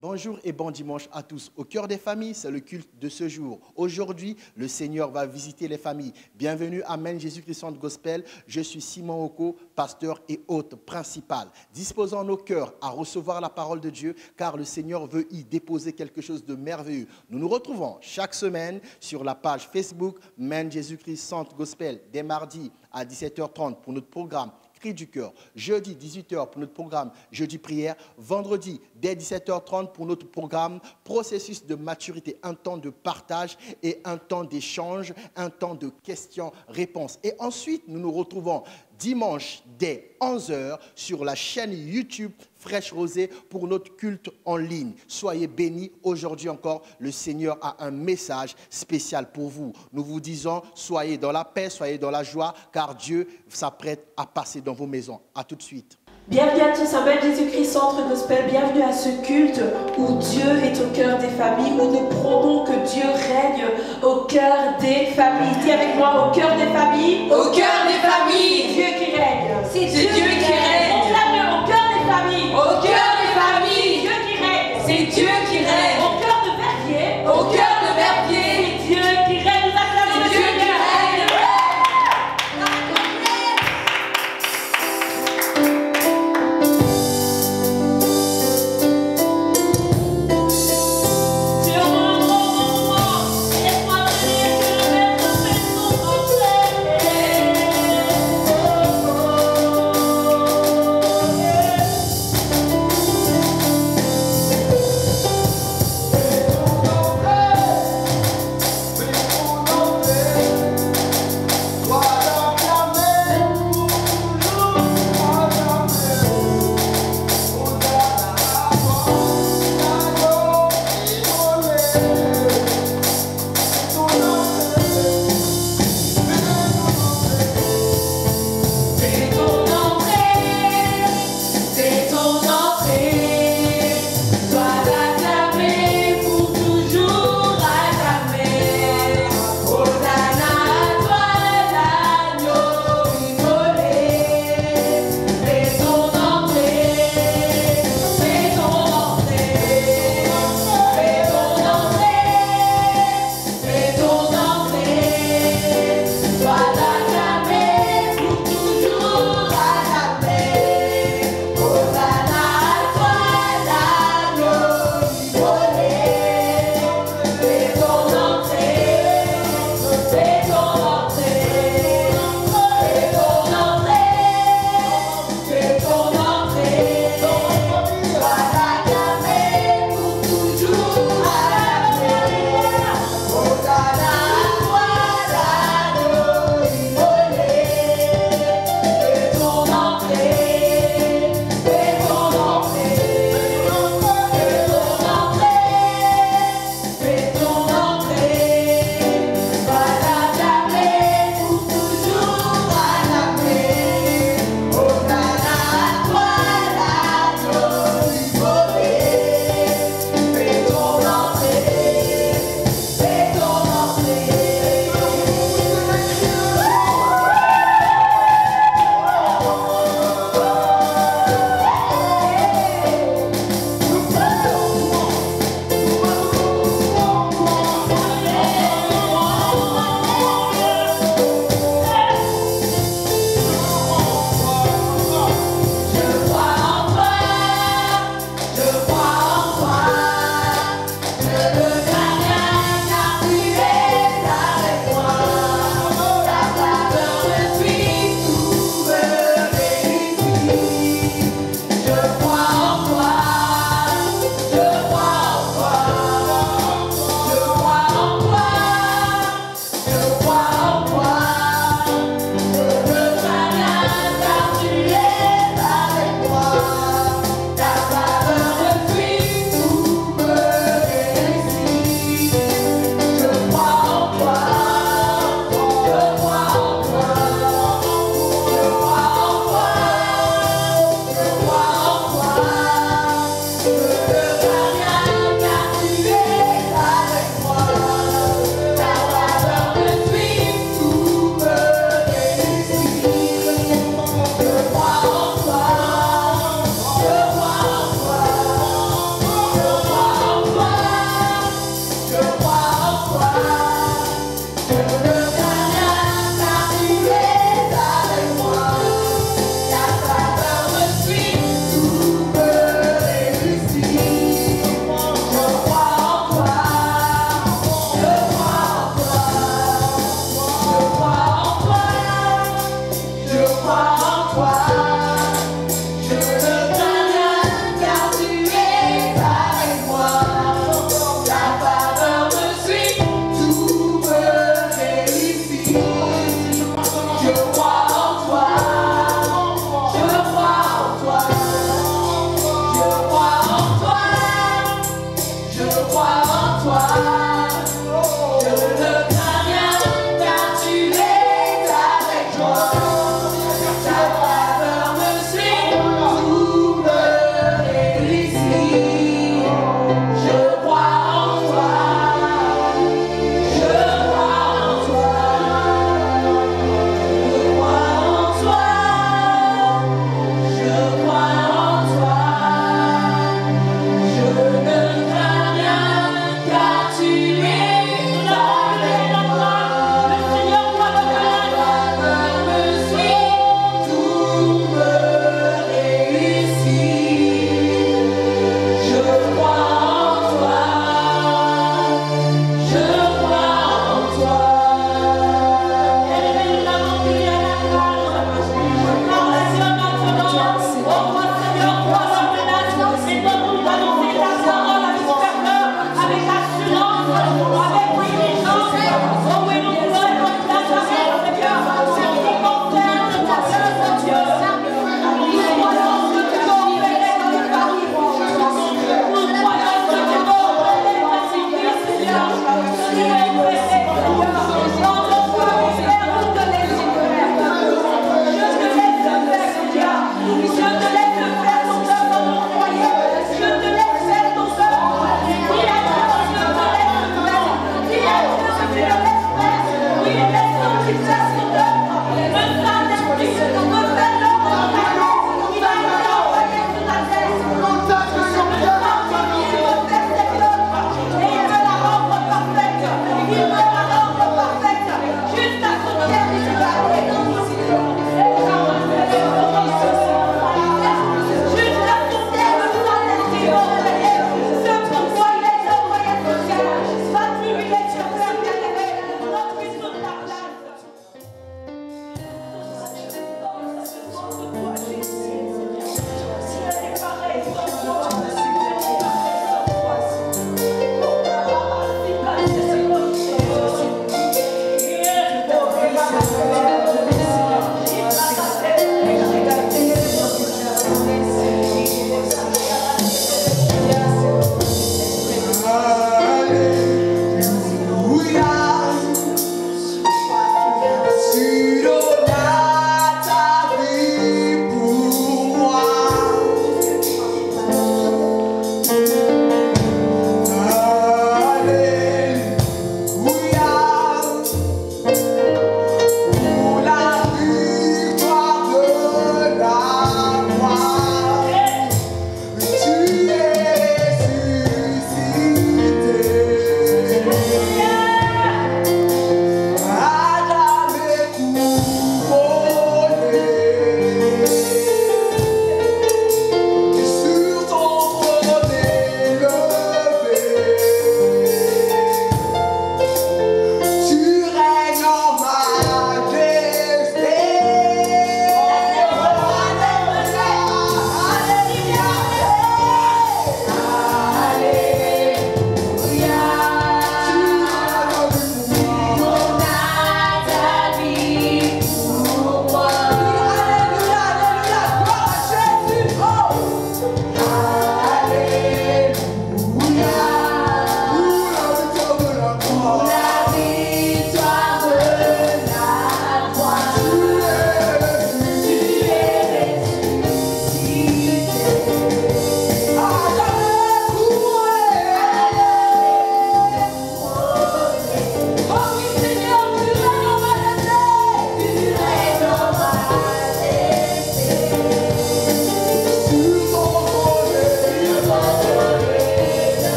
Bonjour et bon dimanche à tous. Au cœur des familles, c'est le culte de ce jour. Aujourd'hui, le Seigneur va visiter les familles. Bienvenue à Amen Jésus-Christ Centre Gospel. Je suis Simon Oko, pasteur et hôte principal. Disposons nos cœurs à recevoir la parole de Dieu, car le Seigneur veut y déposer quelque chose de merveilleux. Nous nous retrouvons chaque semaine sur la page Facebook Amen Jésus-Christ Centre Gospel, dès mardi à 17h30 pour notre programme Cri du cœur. Jeudi, 18h pour notre programme Jeudi prière. Vendredi, dès 17h30 pour notre programme Processus de maturité. Un temps de partage et un temps d'échange, un temps de questions-réponses. Et ensuite, nous nous retrouvons dimanche dès 11h sur la chaîne YouTube Fraîche Rosée pour notre culte en ligne. Soyez bénis. Aujourd'hui encore, le Seigneur a un message spécial pour vous. Nous vous disons, soyez dans la paix, soyez dans la joie, car Dieu s'apprête à passer dans vos maisons. À tout de suite. Bienvenue à tous, Amen Jésus-Christ Centre Gospel. Bienvenue à ce culte où Dieu est au cœur des familles, où nous prônons que Dieu règne au cœur des familles. Dis avec moi, au cœur des familles. Au cœur des familles. Dieu qui règne. C'est Dieu qui règne. On clame au cœur des familles. Au cœur des familles. Dieu qui règne. C'est Dieu qui règne. Au cœur de Verviers. Au cœur de Verviers. C'est Dieu qui règne. Nous acclamons le Dieu qui Seigneur. règne. Laisse-moi venir que le maître fait son conseil.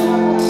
Dieu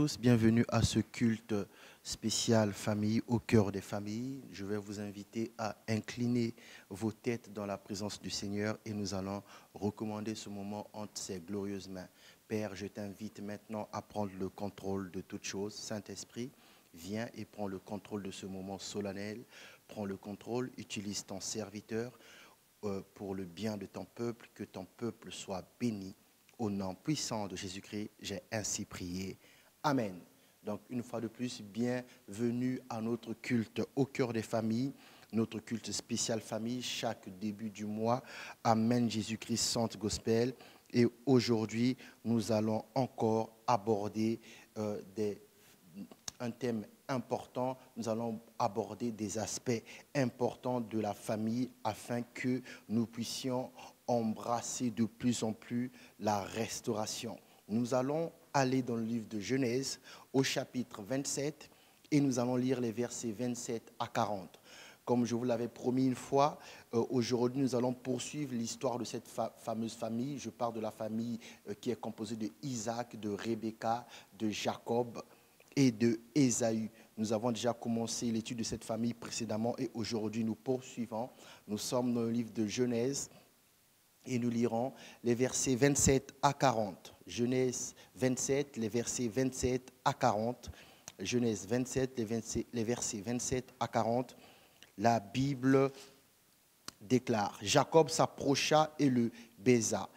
tous, bienvenue à ce culte spécial famille au cœur des familles. Je vais vous inviter à incliner vos têtes dans la présence du Seigneur et nous allons recommander ce moment entre ses glorieuses mains. Père, je t'invite maintenant à prendre le contrôle de toutes choses. Saint-Esprit, viens et prends le contrôle de ce moment solennel. Prends le contrôle, utilise ton serviteur pour le bien de ton peuple, que ton peuple soit béni. Au nom puissant de Jésus-Christ, j'ai ainsi prié. Amen. Donc, une fois de plus, bienvenue à notre culte au cœur des familles, notre culte spécial famille, chaque début du mois. Amen, Jésus-Christ, Sainte Gospel. Et aujourd'hui, nous allons encore aborder un thème important. Nous allons aborder des aspects importants de la famille afin que nous puissions embrasser de plus en plus la restauration. Nous allons aller dans le livre de Genèse au chapitre 27 et nous allons lire les versets 27 à 40. Comme je vous l'avais promis une fois, aujourd'hui nous allons poursuivre l'histoire de cette fameuse famille. Je parle de la famille qui est composée de Isaac, de Rebecca, de Jacob et de Ésaü. Nous avons déjà commencé l'étude de cette famille précédemment et aujourd'hui nous poursuivons. Nous sommes dans le livre de Genèse et nous lirons les versets 27 à 40. Genèse 27, les versets 27 à 40. Genèse 27, les versets 27 à 40. La Bible déclare, Jacob s'approcha et le baisa.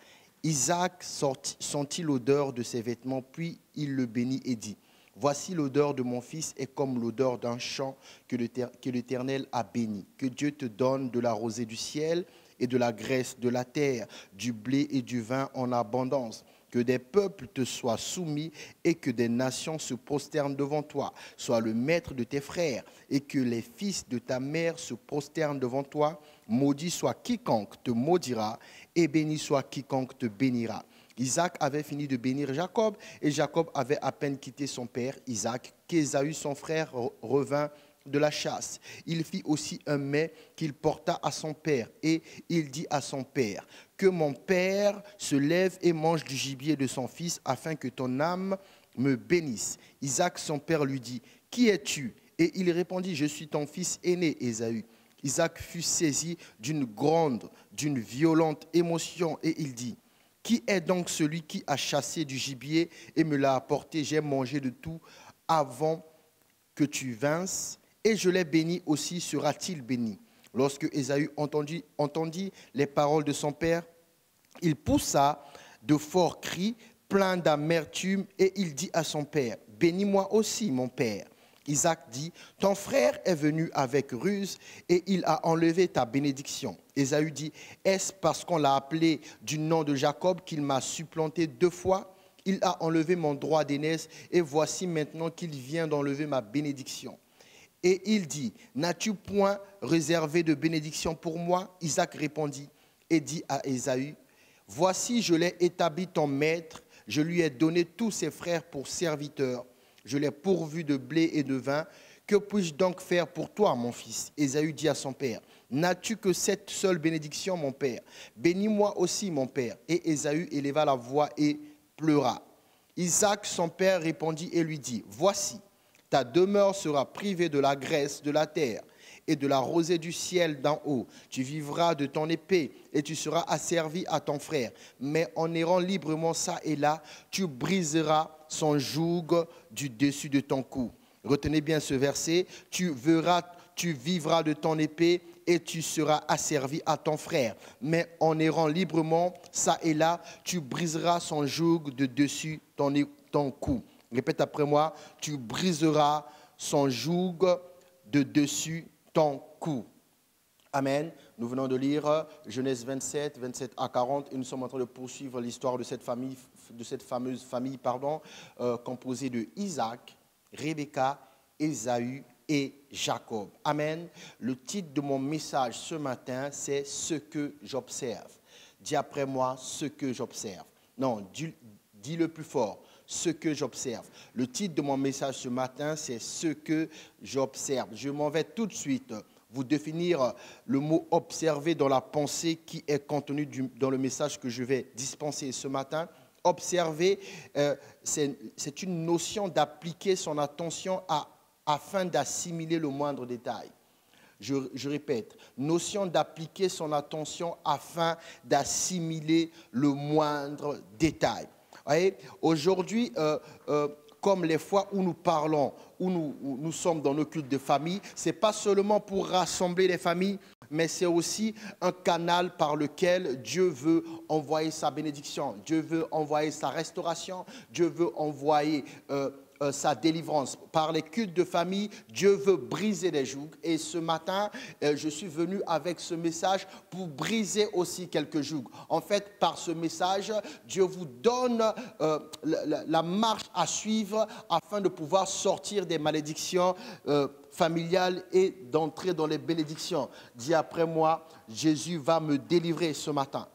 Isaac sentit l'odeur de ses vêtements, puis il le bénit et dit, voici l'odeur de mon fils est comme l'odeur d'un champ que l'Éternel a béni. Que Dieu te donne de la rosée du ciel et de la graisse de la terre, du blé et du vin en abondance. Que des peuples te soient soumis et que des nations se prosternent devant toi. Sois le maître de tes frères et que les fils de ta mère se prosternent devant toi. Maudit soit quiconque te maudira et béni soit quiconque te bénira. Isaac avait fini de bénir Jacob et Jacob avait à peine quitté son père Isaac qu'Ésaü son frère revint de la chasse. Il fit aussi un mets qu'il porta à son père et il dit à son père, que mon père se lève et mange du gibier de son fils afin que ton âme me bénisse. Isaac son père lui dit, qui es-tu? Et il répondit, je suis ton fils aîné Ésaü. Isaac fut saisi d'une violente émotion et il dit, qui est donc celui qui a chassé du gibier et me l'a apporté? J'ai mangé de tout avant que tu vinsses. Et je l'ai béni aussi, sera-t-il béni? Lorsque Ésaü entendit les paroles de son père, il poussa de forts cris, plein d'amertume, et il dit à son père, bénis-moi aussi, mon père. Isaac dit, ton frère est venu avec ruse et il a enlevé ta bénédiction. Ésaü dit, est-ce parce qu'on l'a appelé du nom de Jacob qu'il m'a supplanté 2 fois? Il a enlevé mon droit d'aînesse et voici maintenant qu'il vient d'enlever ma bénédiction. Et il dit, n'as-tu point réservé de bénédiction pour moi? Isaac répondit et dit à Ésaü, voici je l'ai établi ton maître, je lui ai donné tous ses frères pour serviteurs, je l'ai pourvu de blé et de vin, que puis-je donc faire pour toi, mon fils? Ésaü dit à son père, n'as-tu que cette seule bénédiction, mon père? Bénis-moi aussi, mon père. Et Ésaü éleva la voix et pleura. Isaac, son père, répondit et lui dit, voici, ta demeure sera privée de la graisse de la terre et de la rosée du ciel d'en haut. Tu vivras de ton épée et tu seras asservi à ton frère. Mais en errant librement ça et là, tu briseras son joug du dessus de ton cou. Retenez bien ce verset. Tu vivras de ton épée et tu seras asservi à ton frère. Mais en errant librement ça et là, tu briseras son joug de dessus ton cou. Répète après moi, tu briseras son joug de dessus ton cou. Amen. Nous venons de lire Genèse 27, 27 à 40 et nous sommes en train de poursuivre l'histoire de cette fameuse famille, composée de Isaac, Rebecca, Ésaü et Jacob. Amen. Le titre de mon message ce matin, c'est « Ce que j'observe ». Dis après moi « Ce que j'observe ». Non, dis le plus fort. Ce que j'observe. Le titre de mon message ce matin, c'est « Ce que j'observe ». Je m'en vais tout de suite vous définir le mot « observer » dans la pensée qui est contenu dans le message que je vais dispenser ce matin. Observer, c'est une notion d'appliquer son attention afin d'assimiler le moindre détail. Je répète, notion d'appliquer son attention afin d'assimiler le moindre détail. Aujourd'hui, comme les fois où nous parlons, où nous sommes dans nos cultes de famille, ce n'est pas seulement pour rassembler les familles, mais c'est aussi un canal par lequel Dieu veut envoyer sa bénédiction, Dieu veut envoyer sa restauration, Dieu veut envoyer sa délivrance. Par les cultes de famille, Dieu veut briser les jougs. Et ce matin, je suis venu avec ce message pour briser aussi quelques jougs. En fait, par ce message, Dieu vous donne la marche à suivre afin de pouvoir sortir des malédictions familiales et d'entrer dans les bénédictions. Dis après moi, Jésus va me délivrer ce matin.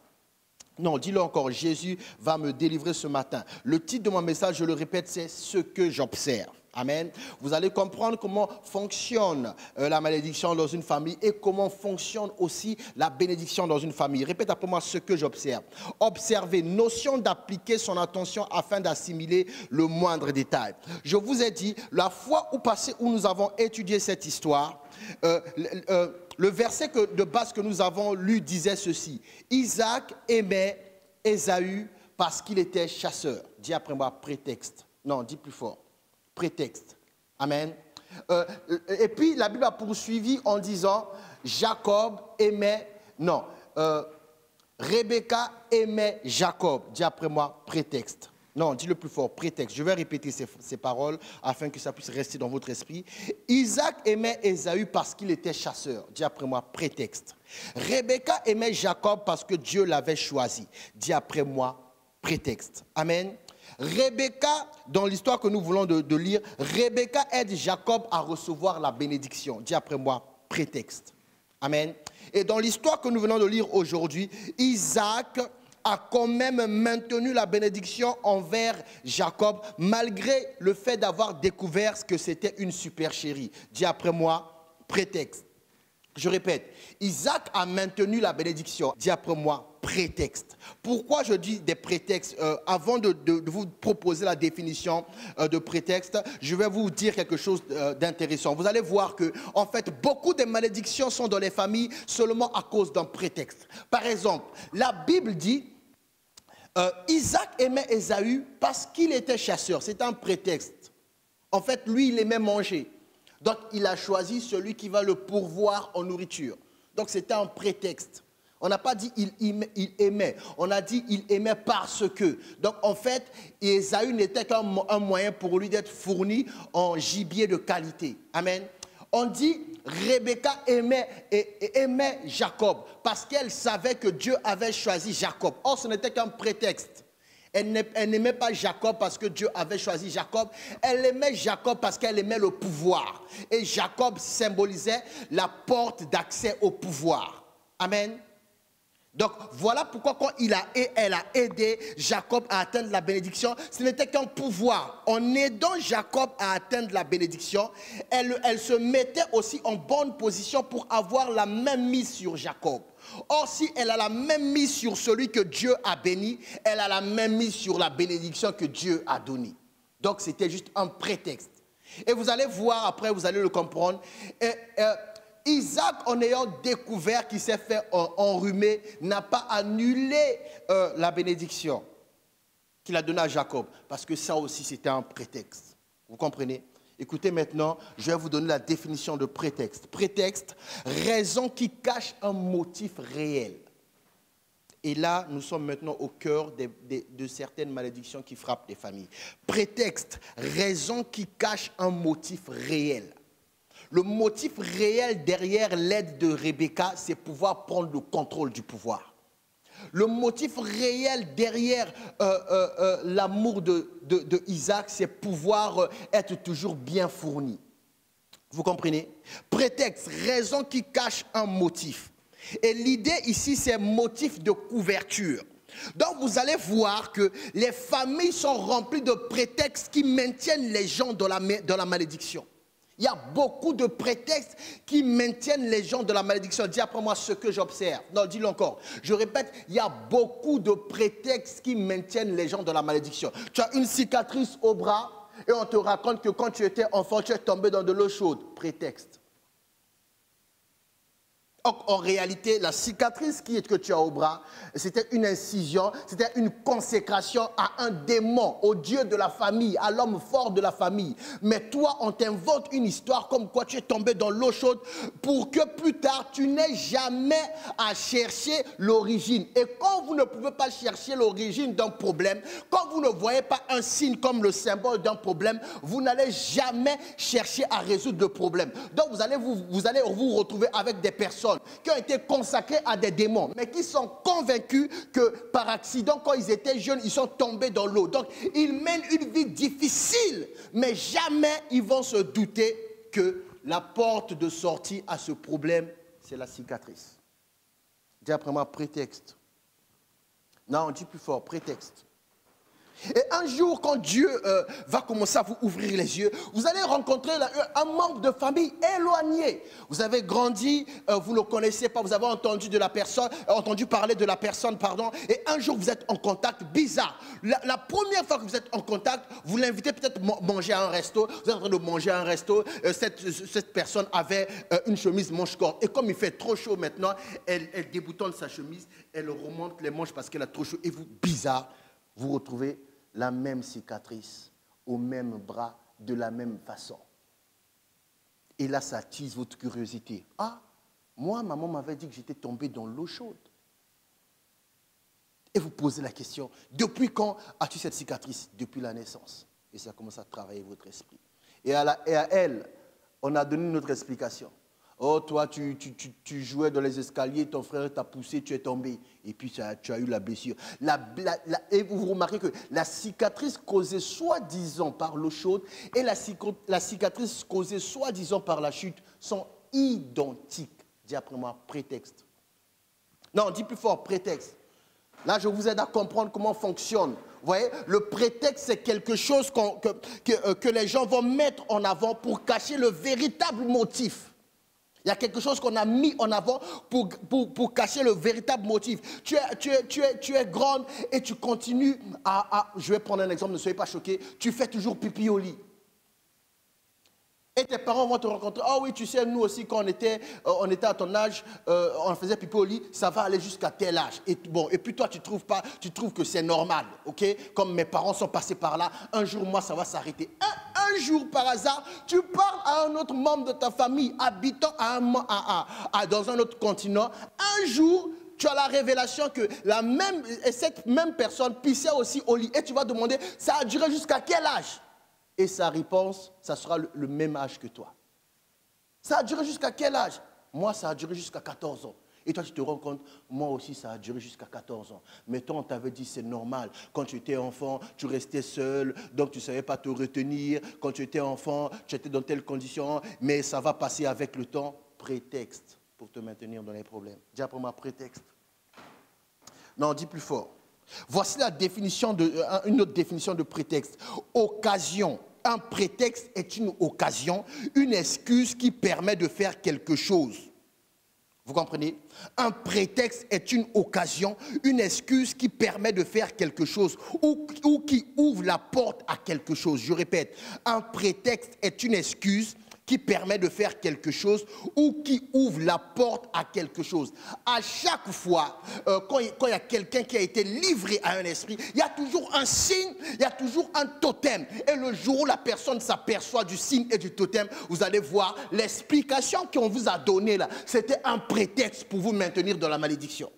Non, dis-le encore, Jésus va me délivrer ce matin. Le titre de mon message, je le répète, c'est « Ce que j'observe ». Amen. Vous allez comprendre comment fonctionne la malédiction dans une famille et comment fonctionne aussi la bénédiction dans une famille. Répète après moi ce que j'observe. Observer, notion d'appliquer son attention afin d'assimiler le moindre détail. Je vous ai dit, la fois passée où nous avons étudié cette histoire, le verset de base que nous avons lu disait ceci. Isaac aimait Ésaü parce qu'il était chasseur. Dis après moi, prétexte. Non, dis plus fort. Prétexte. Amen. Et puis la Bible a poursuivi en disant, Jacob aimait, non, Rebecca aimait Jacob. Dis après moi, prétexte. Non, dis le plus fort, prétexte. Je vais répéter ces paroles afin que ça puisse rester dans votre esprit. Isaac aimait Ésaü parce qu'il était chasseur. Dis après moi, prétexte. Rebecca aimait Jacob parce que Dieu l'avait choisi. Dis après moi, prétexte. Amen. Rebecca, dans l'histoire que nous voulons de lire, Rebecca aide Jacob à recevoir la bénédiction. Dis après moi, prétexte. Amen. Et dans l'histoire que nous venons de lire aujourd'hui, Isaac a quand même maintenu la bénédiction envers Jacob, malgré le fait d'avoir découvert que c'était une supercherie. Dis après moi, prétexte. Je répète, Isaac a maintenu la bénédiction. Dis après moi, prétexte. Pourquoi je dis des prétextes? Avant de vous proposer la définition de prétexte, je vais vous dire quelque chose d'intéressant. Vous allez voir que, en fait, beaucoup de malédictions sont dans les familles seulement à cause d'un prétexte. Par exemple, la Bible dit, Isaac aimait Ésaü parce qu'il était chasseur. C'est un prétexte. En fait, lui, il aimait manger. Donc, il a choisi celui qui va le pourvoir en nourriture. Donc, c'était un prétexte. On n'a pas dit il aimait. On a dit il aimait parce que. Donc, en fait, Ésaü n'était qu'un moyen pour lui d'être fourni en gibier de qualité. Amen. On dit Rebecca aimait Jacob parce qu'elle savait que Dieu avait choisi Jacob. Or, ce n'était qu'un prétexte. Elle n'aimait pas Jacob parce que Dieu avait choisi Jacob. Elle aimait Jacob parce qu'elle aimait le pouvoir. Et Jacob symbolisait la porte d'accès au pouvoir. Amen. Donc, voilà pourquoi quand elle a aidé Jacob à atteindre la bénédiction, ce n'était qu'un pouvoir. En aidant Jacob à atteindre la bénédiction, elle se mettait aussi en bonne position pour avoir la même mise sur Jacob. Or, si elle a la même mise sur celui que Dieu a béni, elle a la même mise sur la bénédiction que Dieu a donnée. Donc, c'était juste un prétexte. Et vous allez voir après, vous allez le comprendre. Isaac, en ayant découvert qu'il s'est fait enrhumer, n'a pas annulé la bénédiction qu'il a donnée à Jacob. Parce que ça aussi, c'était un prétexte. Vous comprenez? Écoutez maintenant, je vais vous donner la définition de prétexte. Prétexte, raison qui cache un motif réel. Et là, nous sommes maintenant au cœur de certaines malédictions qui frappent les familles. Prétexte, raison qui cache un motif réel. Le motif réel derrière l'aide de Rebecca, c'est pouvoir prendre le contrôle du pouvoir. Le motif réel derrière l'amour de Isaac, c'est pouvoir être toujours bien fourni. Vous comprenez? Prétexte, raison qui cache un motif. Et l'idée ici, c'est motif de couverture. Donc vous allez voir que les familles sont remplies de prétextes qui maintiennent les gens dans la malédiction. Il y a beaucoup de prétextes qui maintiennent les gens de la malédiction. Dis après moi ce que j'observe. Non, dis-le encore. Je répète, il y a beaucoup de prétextes qui maintiennent les gens de la malédiction. Tu as une cicatrice au bras et on te raconte que quand tu étais enfant, tu es tombé dans de l'eau chaude. Prétexte. En réalité, la cicatrice que tu as au bras, c'était une incision, c'était une consécration à un démon, au dieu de la famille, à l'homme fort de la famille. Mais toi, on t'invente une histoire comme quoi tu es tombé dans l'eau chaude pour que plus tard, tu n'aies jamais à chercher l'origine. Et quand vous ne pouvez pas chercher l'origine d'un problème, quand vous ne voyez pas un signe comme le symbole d'un problème, vous n'allez jamais chercher à résoudre le problème. Donc, vous allez vous retrouver avec des personnes qui ont été consacrés à des démons, mais qui sont convaincus que par accident, quand ils étaient jeunes, ils sont tombés dans l'eau. Donc, ils mènent une vie difficile, mais jamais ils vont se douter que la porte de sortie à ce problème, c'est la cicatrice. Dis après moi, prétexte. Non, on dit plus fort, prétexte. Et un jour, quand Dieu va commencer à vous ouvrir les yeux, vous allez rencontrer un membre de famille éloigné. Vous avez grandi, vous ne le connaissez pas, vous avez entendu parler de la personne, pardon, et un jour vous êtes en contact bizarre. La première fois que vous êtes en contact, vous l'invitez peut-être manger à un resto, vous êtes en train de manger à un resto, cette personne avait une chemise manche-corde. Et comme il fait trop chaud maintenant, elle déboutonne sa chemise, elle remonte les manches parce qu'elle a trop chaud. Et vous, bizarre, vous retrouvez la même cicatrice, au même bras, de la même façon. Et là, ça attise votre curiosité. Ah, moi, maman m'avait dit que j'étais tombé dans l'eau chaude. Et vous posez la question, depuis quand as-tu cette cicatrice? Depuis la naissance. Et ça commence à travailler votre esprit. Et à elle, on a donné notre explication. Oh, toi, tu jouais dans les escaliers, ton frère t'a poussé, tu es tombé. Et puis, tu as eu la blessure. Et vous remarquez que la cicatrice causée soi-disant par l'eau chaude et la cicatrice causée soi-disant par la chute sont identiques. Dis après moi, prétexte. Non, dis plus fort, prétexte. Là, je vous aide à comprendre comment fonctionne. Vous voyez, le prétexte, c'est quelque chose que les gens vont mettre en avant pour cacher le véritable motif. Il y a quelque chose qu'on a mis en avant pour cacher le véritable motif. Tu es grande et tu continues je vais prendre un exemple, ne soyez pas choqués. Tu fais toujours pipi au lit. Et tes parents vont te rencontrer. Oh oui, tu sais, nous aussi, quand on était à ton âge, on faisait pipi au lit, ça va aller jusqu'à tel âge. Et puis toi, tu trouves que c'est normal, ok? Comme mes parents sont passés par là, un jour, moi, ça va s'arrêter. Un jour, par hasard, tu parles à un autre membre de ta famille, habitant dans un autre continent. Un jour, tu as la révélation que cette même personne pissait aussi au lit. Et tu vas demander, ça a duré jusqu'à quel âge? Et sa réponse, ça sera le même âge que toi. Ça a duré jusqu'à quel âge? Moi, ça a duré jusqu'à 14 ans. Et toi, tu te rends compte, moi aussi, ça a duré jusqu'à 14 ans. Mais toi, on t'avait dit, c'est normal. Quand tu étais enfant, tu restais seul, donc tu ne savais pas te retenir. Quand tu étais enfant, tu étais dans telle condition, mais ça va passer avec le temps. Prétexte pour te maintenir dans les problèmes. Dis après moi, prétexte. Non, dis plus fort. Voici une autre définition de prétexte. Occasion. Un prétexte est une occasion, une excuse qui permet de faire quelque chose. Vous comprenez? Un prétexte est une occasion, une excuse qui permet de faire quelque chose ou qui ouvre la porte à quelque chose. Je répète, un prétexte est une excuse qui permet de faire quelque chose ou qui ouvre la porte à quelque chose. À chaque fois, quand il y a quelqu'un qui a été livré à un esprit, il y a toujours un signe, il y a toujours un totem. Et le jour où la personne s'aperçoit du signe et du totem, vous allez voir l'explication qu'on vous a donnée là. C'était un prétexte pour vous maintenir dans la malédiction.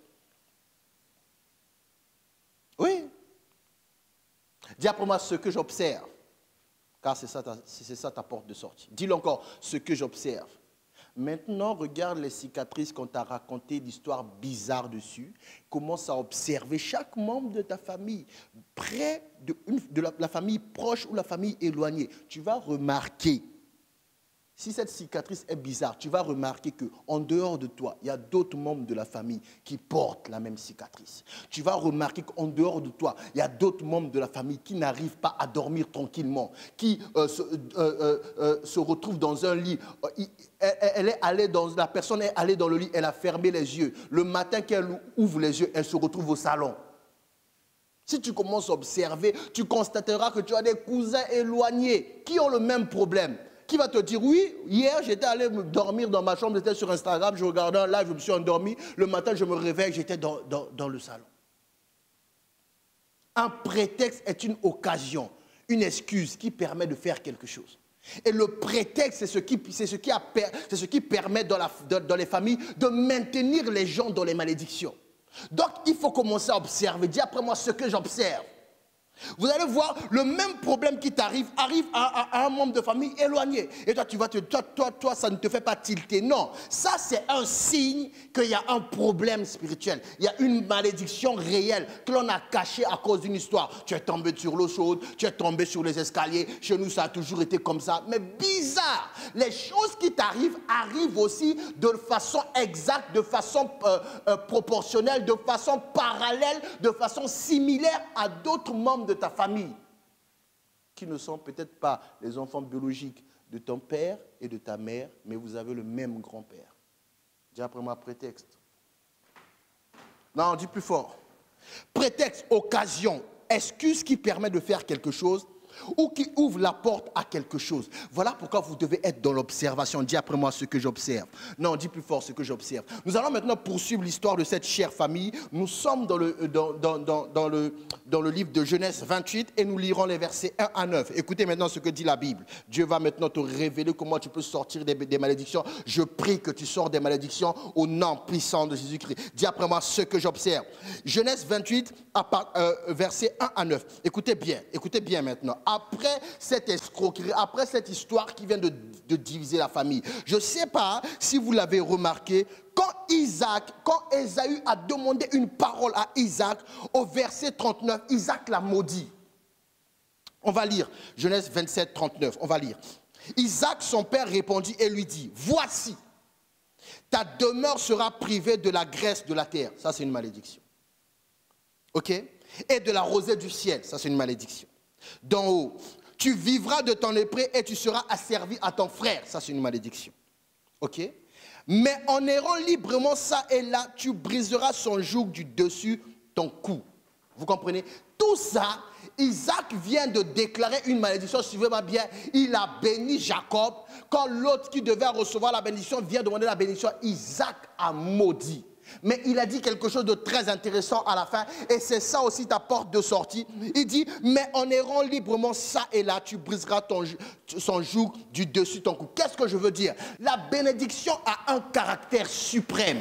Oui. Dis après moi ce que j'observe. Car c'est ça ta porte de sortie. Dis-le encore, ce que j'observe. Maintenant, regarde les cicatrices qu'on t'a raconté, l'histoire bizarre dessus. Commence à observer chaque membre de ta famille, près de la famille proche ou la famille éloignée. Tu vas remarquer Si cette cicatrice est bizarre, tu vas remarquer qu'en dehors de toi, il y a d'autres membres de la famille qui portent la même cicatrice. Tu vas remarquer qu'en dehors de toi, il y a d'autres membres de la famille qui n'arrivent pas à dormir tranquillement, qui se retrouvent dans un lit. La personne est allée dans le lit, elle a fermé les yeux. Le matin qu'elle ouvre les yeux, elle se retrouve au salon. Si tu commences à observer, tu constateras que tu as des cousins éloignés qui ont le même problème. Qui va te dire, oui, hier j'étais allé me dormir dans ma chambre, j'étais sur Instagram, je regardais un live, je me suis endormi. Le matin, je me réveille, j'étais dans le salon. Un prétexte est une occasion, une excuse qui permet de faire quelque chose. Et le prétexte, c'est ce qui permet dans les familles de maintenir les gens dans les malédictions. Donc, il faut commencer à observer. Dis après moi ce que j'observe. Vous allez voir, le même problème qui t'arrive arrive à un membre de famille éloigné. Et toi, toi, ça ne te fait pas tilter. Non, ça c'est un signe qu'il y a un problème spirituel. Il y a une malédiction réelle que l'on a cachée à cause d'une histoire. Tu es tombé sur l'eau chaude, tu es tombé sur les escaliers. Chez nous, ça a toujours été comme ça. Mais bizarre, les choses qui t'arrivent arrivent aussi de façon exacte, de façon proportionnelle, de façon parallèle, de façon similaire à d'autres membres de ta famille, qui ne sont peut-être pas les enfants biologiques de ton père et de ta mère, mais vous avez le même grand-père. Dis après moi prétexte. Non, dis plus fort. Prétexte, occasion, excuse qui permet de faire quelque chose ou qui ouvre la porte à quelque chose. Voilà pourquoi vous devez être dans l'observation. Dis après moi ce que j'observe. Non, dis plus fort ce que j'observe. Nous allons maintenant poursuivre l'histoire de cette chère famille. Nous sommes dans le livre de Genèse 28 et nous lirons les versets 1 à 9. Écoutez maintenant ce que dit la Bible. Dieu va maintenant te révéler comment tu peux sortir des malédictions. Je prie que tu sors des malédictions au nom puissant de Jésus-Christ. Dis après moi ce que j'observe. Genèse 28, versets 1 à 9. Écoutez bien maintenant. Après cette escroquerie, après cette histoire qui vient de diviser la famille. Je ne sais pas si vous l'avez remarqué, quand Ésaü a demandé une parole à Isaac, au verset 39, Isaac l'a maudit. On va lire, Genèse 27, 39, on va lire. Isaac, son père, répondit et lui dit, voici, ta demeure sera privée de la graisse de la terre. Ça, c'est une malédiction. OK? Et de la rosée du ciel. Ça, c'est une malédiction. D'en haut, tu vivras de ton lépré et tu seras asservi à ton frère. Ça, c'est une malédiction. OK? Mais en errant librement ça et là, tu briseras son joug du dessus ton cou. Vous comprenez? Tout ça, Isaac vient de déclarer une malédiction. Suivez-moi bien, il a béni Jacob. Quand l'autre qui devait recevoir la bénédiction vient demander la bénédiction, Isaac a maudit. Mais il a dit quelque chose de très intéressant à la fin, et c'est ça aussi ta porte de sortie. Il dit, mais en errant librement ça et là, tu briseras son joug du dessus ton cou. Qu'est-ce que je veux dire? La bénédiction a un caractère suprême.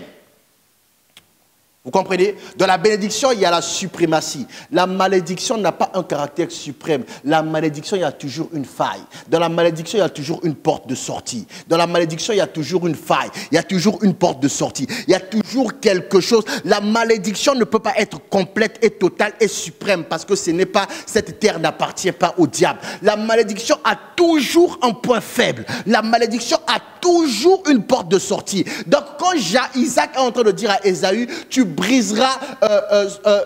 Vous comprenez? Dans la bénédiction, il y a la suprématie. La malédiction n'a pas un caractère suprême. La malédiction, il y a toujours une faille. Dans la malédiction, il y a toujours une porte de sortie. Dans la malédiction, il y a toujours une faille. Il y a toujours une porte de sortie. Il y a toujours quelque chose. La malédiction ne peut pas être complète et totale et suprême parce que ce n'est pas, cette terre n'appartient pas au diable. La malédiction a toujours un point faible. La malédiction a toujours une porte de sortie. Donc, quand Isaac est en train de dire à Ésaü, tu briseras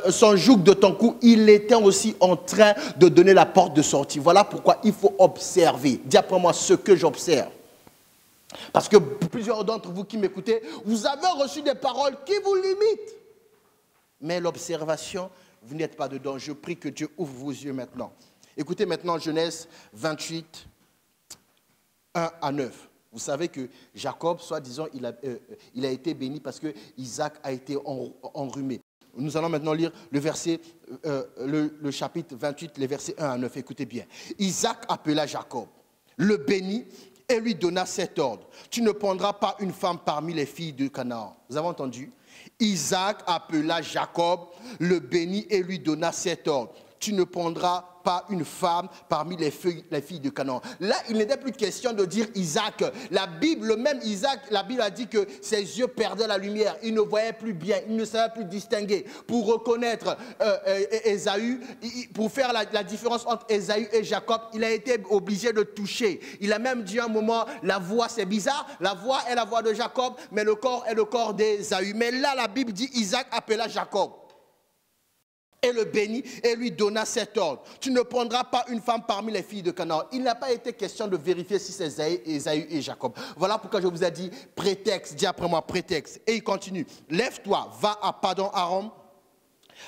son joug de ton cou, il était aussi en train de donner la porte de sortie. Voilà pourquoi il faut observer. Dis après moi ce que j'observe. Parce que plusieurs d'entre vous qui m'écoutez, vous avez reçu des paroles qui vous limitent. Mais l'observation, vous n'êtes pas dedans. Je prie que Dieu ouvre vos yeux maintenant. Écoutez maintenant Genèse 28, 1 à 9. Vous savez que Jacob, soi-disant, il a été béni parce que Isaac a été enrhumé. Nous allons maintenant lire le chapitre 28, les versets 1 à 9. Écoutez bien. Isaac appela Jacob, le bénit et lui donna cet ordre. Tu ne prendras pas une femme parmi les filles de Canaan. Vous avez entendu? Isaac appela Jacob, le bénit et lui donna cet ordre. Tu ne prendras pas une femme parmi les filles de Canaan. Là, il n'était plus question de dire Isaac. La Bible, le même Isaac, la Bible a dit que ses yeux perdaient la lumière. Il ne voyait plus bien, il ne savait plus distinguer. Pour reconnaître Ésaü, pour faire la différence entre Ésaü et Jacob, il a été obligé de toucher. Il a même dit à un moment, la voix c'est bizarre, la voix est la voix de Jacob, mais le corps est le corps d'Ésaü. Mais là, la Bible dit Isaac appela Jacob et le bénit et lui donna cet ordre. Tu ne prendras pas une femme parmi les filles de Canaan. Il n'a pas été question de vérifier si c'est Ésaü et Jacob. Voilà pourquoi je vous ai dit prétexte, dis après moi prétexte. Et il continue. Lève-toi, va à Paddan-Aram,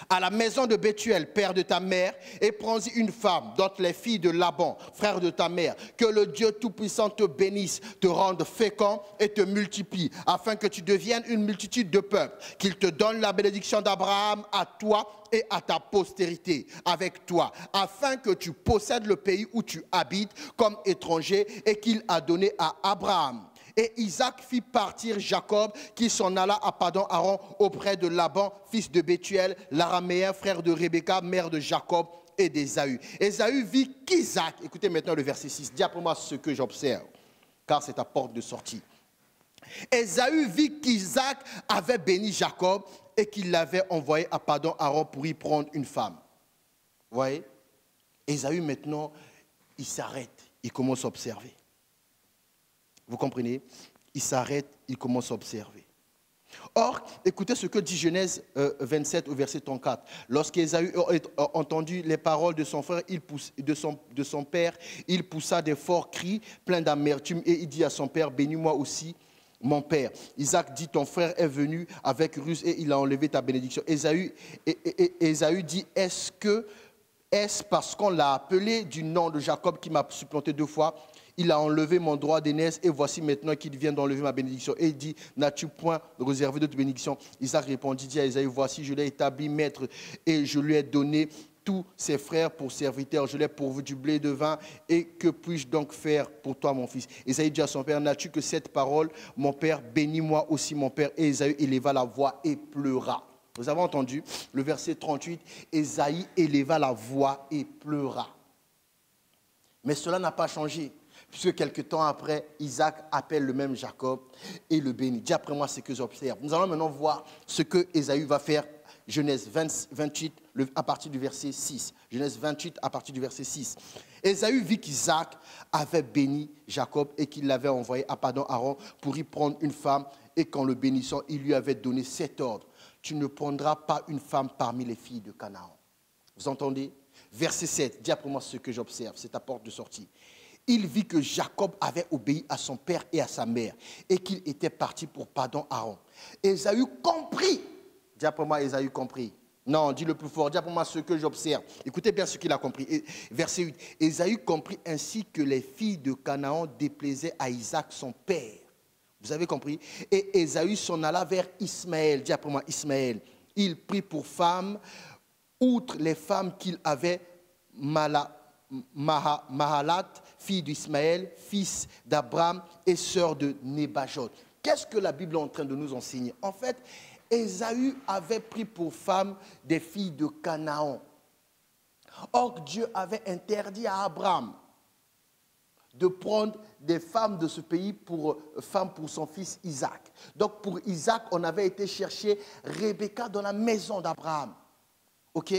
à la maison de Bethuel, père de ta mère, et prends-y une femme d'entre les filles de Laban, frère de ta mère. Que le Dieu Tout-Puissant te bénisse, te rende fécond et te multiplie, afin que tu deviennes une multitude de peuples. Qu'il te donne la bénédiction d'Abraham à toi et à ta postérité avec toi, afin que tu possèdes le pays où tu habites comme étranger et qu'il a donné à Abraham. Et Isaac fit partir Jacob, qui s'en alla à Paddan-Aram auprès de Laban, fils de Bethuel, l'araméen, frère de Rebecca, mère de Jacob et d'Ésaü. Ésaü vit qu'Isaac, écoutez maintenant le verset 6, dis après moi ce que j'observe, car c'est ta porte de sortie. Ésaü vit qu'Isaac avait béni Jacob et qu'il l'avait envoyé à Paddan-Aram pour y prendre une femme. Vous voyez? Ésaü maintenant, il s'arrête, il commence à observer. Vous comprenez? Il s'arrête, il commence à observer. Or, écoutez ce que dit Genèse 27 au verset 34. Lorsqu'Ésaü a entendu les paroles de son frère, de son père, il poussa des forts cris pleins d'amertume et il dit à son père, bénis-moi aussi, mon père. Isaac dit, ton frère est venu avec ruse et il a enlevé ta bénédiction. Ésaü dit, est-ce parce qu'on l'a appelé du nom de Jacob qui m'a supplanté 2 fois? Il a enlevé mon droit d'aînesse et voici maintenant qu'il vient d'enlever ma bénédiction. Et il dit, n'as-tu point réservé d'autres bénédictions? Isaac répondit, dit à Ésaü, voici, je l'ai établi maître et je lui ai donné tous ses frères pour serviteurs. Je l'ai pourvu du blé et de vin. Et que puis-je donc faire pour toi, mon fils? Ésaü dit à son père, n'as-tu que cette parole? Mon père, bénis-moi aussi, mon père. Et Ésaü éleva la voix et pleura. Vous avez entendu le verset 38, Ésaü éleva la voix et pleura. Mais cela n'a pas changé. Puisque quelque temps après, Isaac appelle le même Jacob et le bénit. Dis après moi ce que j'observe. Nous allons maintenant voir ce que Ésaü va faire. Genèse 28 à partir du verset 6. Genèse 28 à partir du verset 6. Ésaü vit qu'Isaac avait béni Jacob et qu'il l'avait envoyé à Paddan-Aram pour y prendre une femme. Et qu'en le bénissant, il lui avait donné cet ordre. Tu ne prendras pas une femme parmi les filles de Canaan. Vous entendez? Verset 7. Dis après moi ce que j'observe. C'est ta porte de sortie. Il vit que Jacob avait obéi à son père et à sa mère et qu'il était parti pour Paddan-Aram. Ésaü comprit. Dis après moi, Ésaü comprit. Non, dis le plus fort. Dis après moi ce que j'observe. Écoutez bien ce qu'il a compris. Verset 8. Ésaü comprit ainsi que les filles de Canaan déplaisaient à Isaac son père. Vous avez compris? Et Ésaü s'en alla vers Ismaël. Dis après moi, Ismaël. Il prit pour femme, outre les femmes qu'il avait, Mahalat, fille d'Ismaël, fils d'Abraham et sœur de Nébajot. Qu'est-ce que la Bible est en train de nous enseigner? En fait, Ésaü avait pris pour femme des filles de Canaan. Or, Dieu avait interdit à Abraham de prendre des femmes de ce pays pour son fils Isaac. Donc, pour Isaac, on avait été chercher Rebecca dans la maison d'Abraham. OK?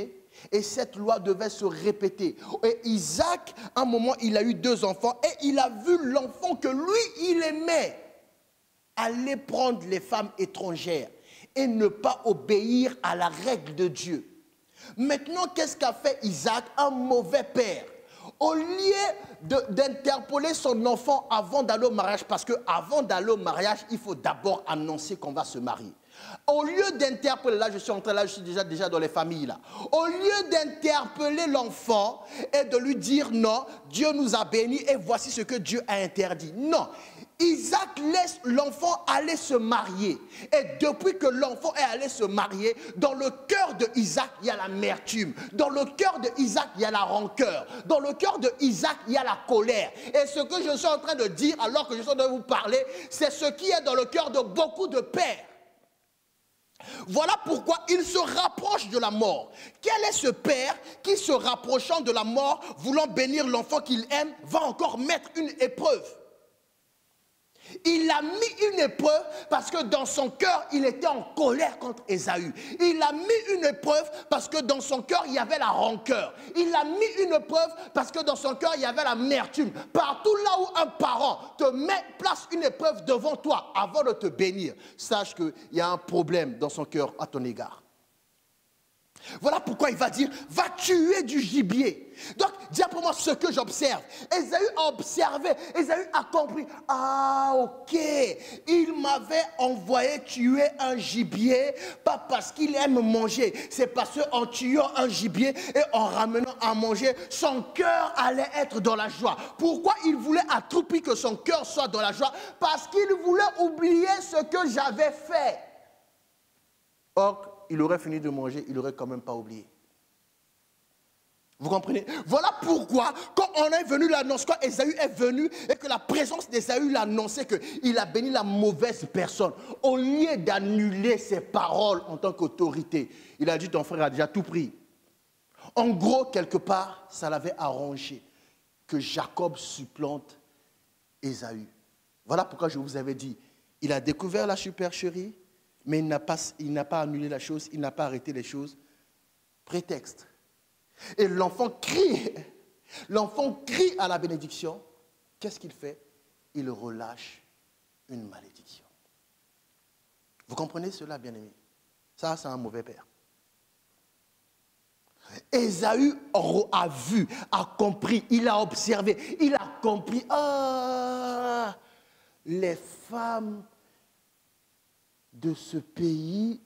Et cette loi devait se répéter. Et Isaac, à un moment, il a eu 2 enfants et il a vu l'enfant que lui, il aimait aller prendre les femmes étrangères et ne pas obéir à la règle de Dieu. Maintenant, qu'est-ce qu'a fait Isaac, un mauvais père? Au lieu d'interpeller son enfant avant d'aller au mariage, parce qu'avant d'aller au mariage, il faut d'abord annoncer qu'on va se marier. Au lieu d'interpeller, là je suis déjà dans les familles là. Au lieu d'interpeller l'enfant et de lui dire non, Dieu nous a bénis et voici ce que Dieu a interdit. Non, Isaac laisse l'enfant aller se marier. Et depuis que l'enfant est allé se marier, dans le cœur de Isaac, il y a l'amertume. Dans le cœur de Isaac, il y a la rancœur. Dans le cœur de Isaac, il y a la colère. Et ce que je suis en train de dire, alors que je suis en train de vous parler, c'est ce qui est dans le cœur de beaucoup de pères. Voilà pourquoi il se rapproche de la mort. Quel est ce père qui, se rapprochant de la mort, voulant bénir l'enfant qu'il aime, va encore mettre une épreuve? Il a mis une épreuve parce que dans son cœur, il était en colère contre Ésaü. Il a mis une épreuve parce que dans son cœur, il y avait la rancœur. Il a mis une épreuve parce que dans son cœur, il y avait l'amertume. Partout là où un parent place une épreuve devant toi avant de te bénir, sache qu'il y a un problème dans son cœur à ton égard. Voilà pourquoi il va dire, va tuer du gibier. Donc, dis après moi ce que j'observe. Ésaü a observé, Ésaü a compris. Ah, ok, il m'avait envoyé tuer un gibier, pas parce qu'il aime manger, c'est parce qu'en tuant un gibier et en ramenant à manger, son cœur allait être dans la joie. Pourquoi il voulait à tout prix que son cœur soit dans la joie? Parce qu'il voulait oublier ce que j'avais fait. Or, il aurait fini de manger, il n'aurait quand même pas oublié. Vous comprenez? Voilà pourquoi, quand on est venu l'annoncer, quand Ésaü est venu et que la présence d'Ésaü l'annonçait qu'il a béni la mauvaise personne, au lieu d'annuler ses paroles en tant qu'autorité, il a dit ton frère a déjà tout pris. En gros, quelque part, ça l'avait arrangé que Jacob supplante Ésaü. Voilà pourquoi je vous avais dit, il a découvert la supercherie, mais il n'a pas annulé la chose, il n'a pas arrêté les choses. Prétexte. Et l'enfant crie à la bénédiction. Qu'est-ce qu'il fait? Il relâche une malédiction. Vous comprenez cela, bien-aimés? Ça, c'est un mauvais père. Ésaü a vu, a compris, il a observé, il a compris. Ah, les femmes de ce pays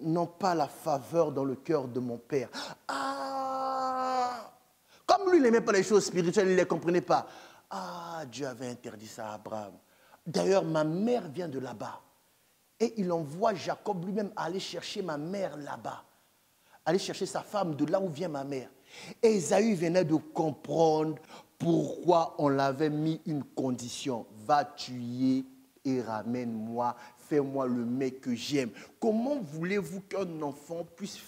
n'ont pas la faveur dans le cœur de mon père. Ah! Comme lui, il n'aimait pas les choses spirituelles, il ne les comprenait pas. Ah, Dieu avait interdit ça à Abraham. D'ailleurs, ma mère vient de là-bas. Et il envoie Jacob lui-même aller chercher ma mère là-bas. Aller chercher sa femme de là où vient ma mère. Et Ésaü venait de comprendre pourquoi on l'avait mis une condition. Va tuer et ramène-moi, fais-moi le mets que j'aime. Comment voulez-vous qu'un enfant puisse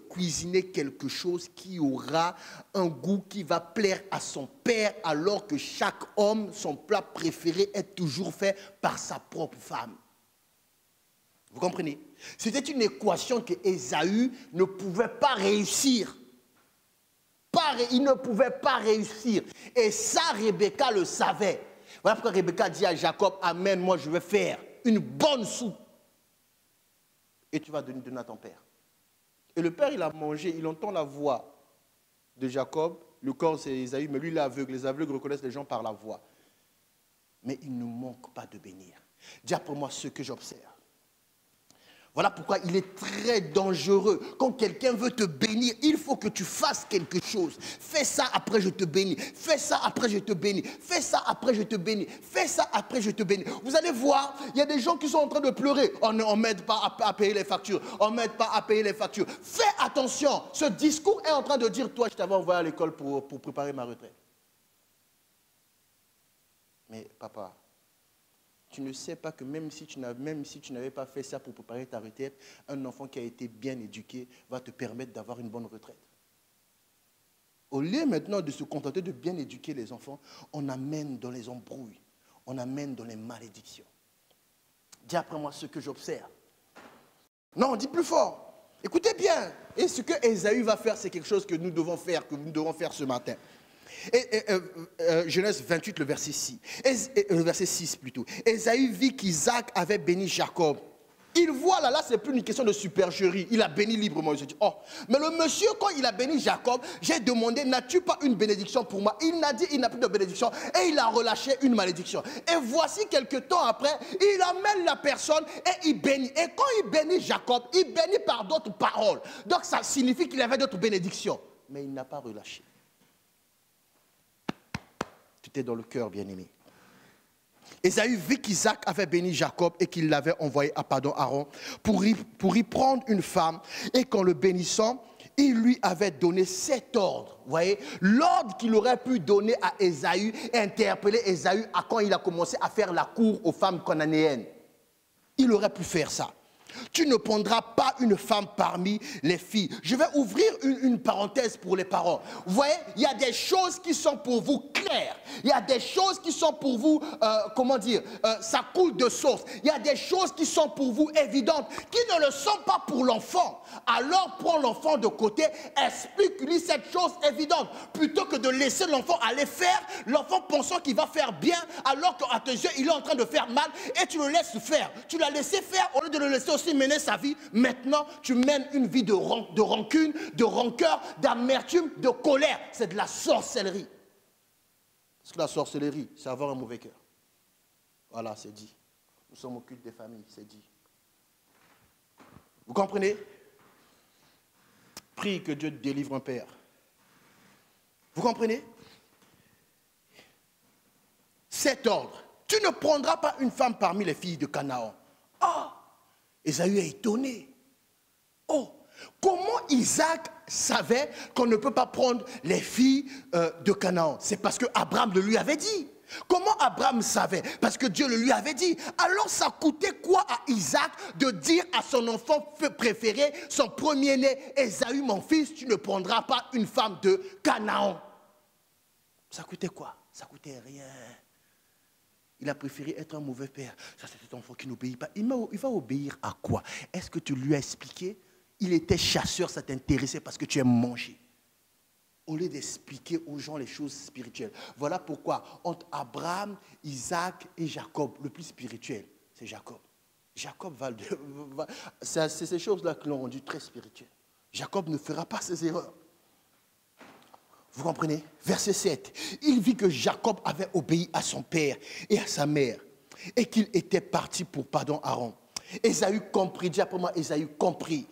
cuisiner quelque chose qui aura un goût qui va plaire à son père, alors que chaque homme, son plat préféré est toujours fait par sa propre femme? Vous comprenez? C'était une équation que Ésaü ne pouvait pas réussir. Il ne pouvait pas réussir. Et ça, Rebecca le savait. Voilà pourquoi Rebecca dit à Jacob, amène-moi, je vais faire une bonne soupe. Et tu vas donner à ton père. Et le père, il a mangé, il entend la voix de Jacob. Le corps, c'est Ésaü, mais lui, il est aveugle. Les aveugles reconnaissent les gens par la voix. Mais il ne manque pas de bénir. Dis pour moi ce que j'observe. Voilà pourquoi il est très dangereux. Quand quelqu'un veut te bénir, il faut que tu fasses quelque chose. Fais ça, après je te bénis. Fais ça, après je te bénis. Fais ça, après je te bénis. Fais ça, après je te bénis. Vous allez voir, il y a des gens qui sont en train de pleurer. On ne m'aide pas à payer les factures. On ne m'aide pas à payer les factures. Fais attention. Ce discours est en train de dire, toi, je t'avais envoyé à l'école pour préparer ma retraite. Mais papa, tu ne sais pas que même si tu n'avais pas fait ça pour préparer ta retraite, un enfant qui a été bien éduqué va te permettre d'avoir une bonne retraite. Au lieu maintenant de se contenter de bien éduquer les enfants, on amène dans les embrouilles, on amène dans les malédictions. Dis après moi ce que j'observe. Non, dis plus fort. Écoutez bien. Et ce que Ésaü va faire, c'est quelque chose que nous devons faire, que nous devons faire ce matin. Genèse 28, le verset 6. Le verset 6 plutôt. Ésaü vit qu'Isaac avait béni Jacob. Il voit là, c'est plus une question de supercherie. Il a béni librement. Il se dit, oh, mais le monsieur, quand il a béni Jacob, j'ai demandé, n'as-tu pas une bénédiction pour moi? Il n'a dit, il n'a plus de bénédiction. Et il a relâché une malédiction. Et voici quelques temps après, il amène la personne et il bénit. Et quand il bénit Jacob, il bénit par d'autres paroles. Donc ça signifie qu'il avait d'autres bénédictions. Mais il n'a pas relâché. Tout est dans le cœur, bien-aimé. Ésaü vit qu'Isaac avait béni Jacob et qu'il l'avait envoyé à Aaron pour y prendre une femme. Et qu'en le bénissant, il lui avait donné 7 ordres. Vous voyez, l'ordre qu'il aurait pu donner à Ésaü et interpeller Ésaü à quand il a commencé à faire la cour aux femmes cananéennes. Il aurait pu faire ça. Tu ne prendras pas une femme parmi les filles. Je vais ouvrir une parenthèse pour les parents. Vous voyez, il y a des choses qui sont pour vous claires. Il y a des choses qui sont pour vous, ça coule de source. Il y a des choses qui sont pour vous évidentes, qui ne le sont pas pour l'enfant. Alors prends l'enfant de côté, explique-lui cette chose évidente. Plutôt que de laisser l'enfant aller faire, l'enfant pensant qu'il va faire bien, alors qu'à tes yeux, il est en train de faire mal, et tu le laisses faire. Tu l'as laissé faire, au lieu de le laisser aussi mener sa vie. Maintenant, tu mènes une vie de rancune, de rancœur, d'amertume, de colère. C'est de la sorcellerie. Parce que la sorcellerie, c'est avoir un mauvais cœur. Voilà, c'est dit. Nous sommes au culte des familles, c'est dit. Vous comprenez? Prie que Dieu te délivre un père. Vous comprenez? Cet ordre. Tu ne prendras pas une femme parmi les filles de Canaan. Ah! Ésaü est étonné. Oh! Comment Isaac savait qu'on ne peut pas prendre les filles de Canaan? C'est parce que Abraham le lui avait dit. Comment Abraham savait? Parce que Dieu le lui avait dit. Alors ça coûtait quoi à Isaac de dire à son enfant préféré, son premier-né, Ésaü, mon fils, tu ne prendras pas une femme de Canaan? Ça coûtait quoi? Ça coûtait rien. Il a préféré être un mauvais père. Ça, c'est cet enfant qui n'obéit pas. Il va obéir à quoi? Est-ce que tu lui as expliqué? Il était chasseur, ça t'intéressait parce que tu aimes manger. Au lieu d'expliquer aux gens les choses spirituelles. Voilà pourquoi, entre Abraham, Isaac et Jacob, le plus spirituel, c'est Jacob. Jacob c'est ces choses-là qui l'ont rendu très spirituel. Jacob ne fera pas ces erreurs. Vous comprenez? Verset 7. Il vit que Jacob avait obéi à son père et à sa mère et qu'il était parti pour pardon Aaron. Ésaü comprit, dis après moi, Ésaü comprit.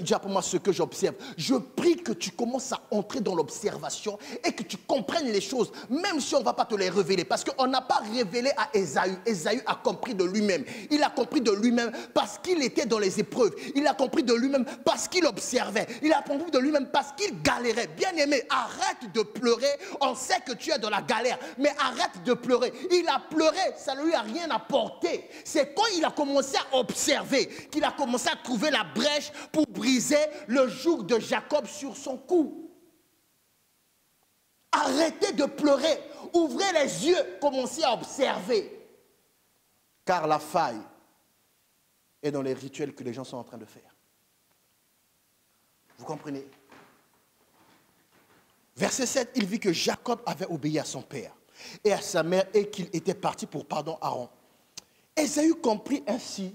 Dis après moi ce que j'observe. Je prie que tu commences à entrer dans l'observation et que tu comprennes les choses, même si on ne va pas te les révéler. Parce qu'on n'a pas révélé à Ésaü. Ésaü a compris de lui-même. Il a compris de lui-même parce qu'il était dans les épreuves. Il a compris de lui-même parce qu'il observait. Il a compris de lui-même parce qu'il galérait. Bien-aimé, arrête de pleurer. On sait que tu es dans la galère, mais arrête de pleurer. Il a pleuré, ça ne lui a rien apporté. C'est quand il a commencé à observer qu'il a commencé à trouver la brèche pour briser le joug de Jacob sur son cou. Arrêtez de pleurer, ouvrez les yeux, commencez à observer. Car la faille est dans les rituels que les gens sont en train de faire. Vous comprenez? Verset 7, il vit que Jacob avait obéi à son père et à sa mère et qu'il était parti pour pardon Aaron. Ésaü comprit ainsi.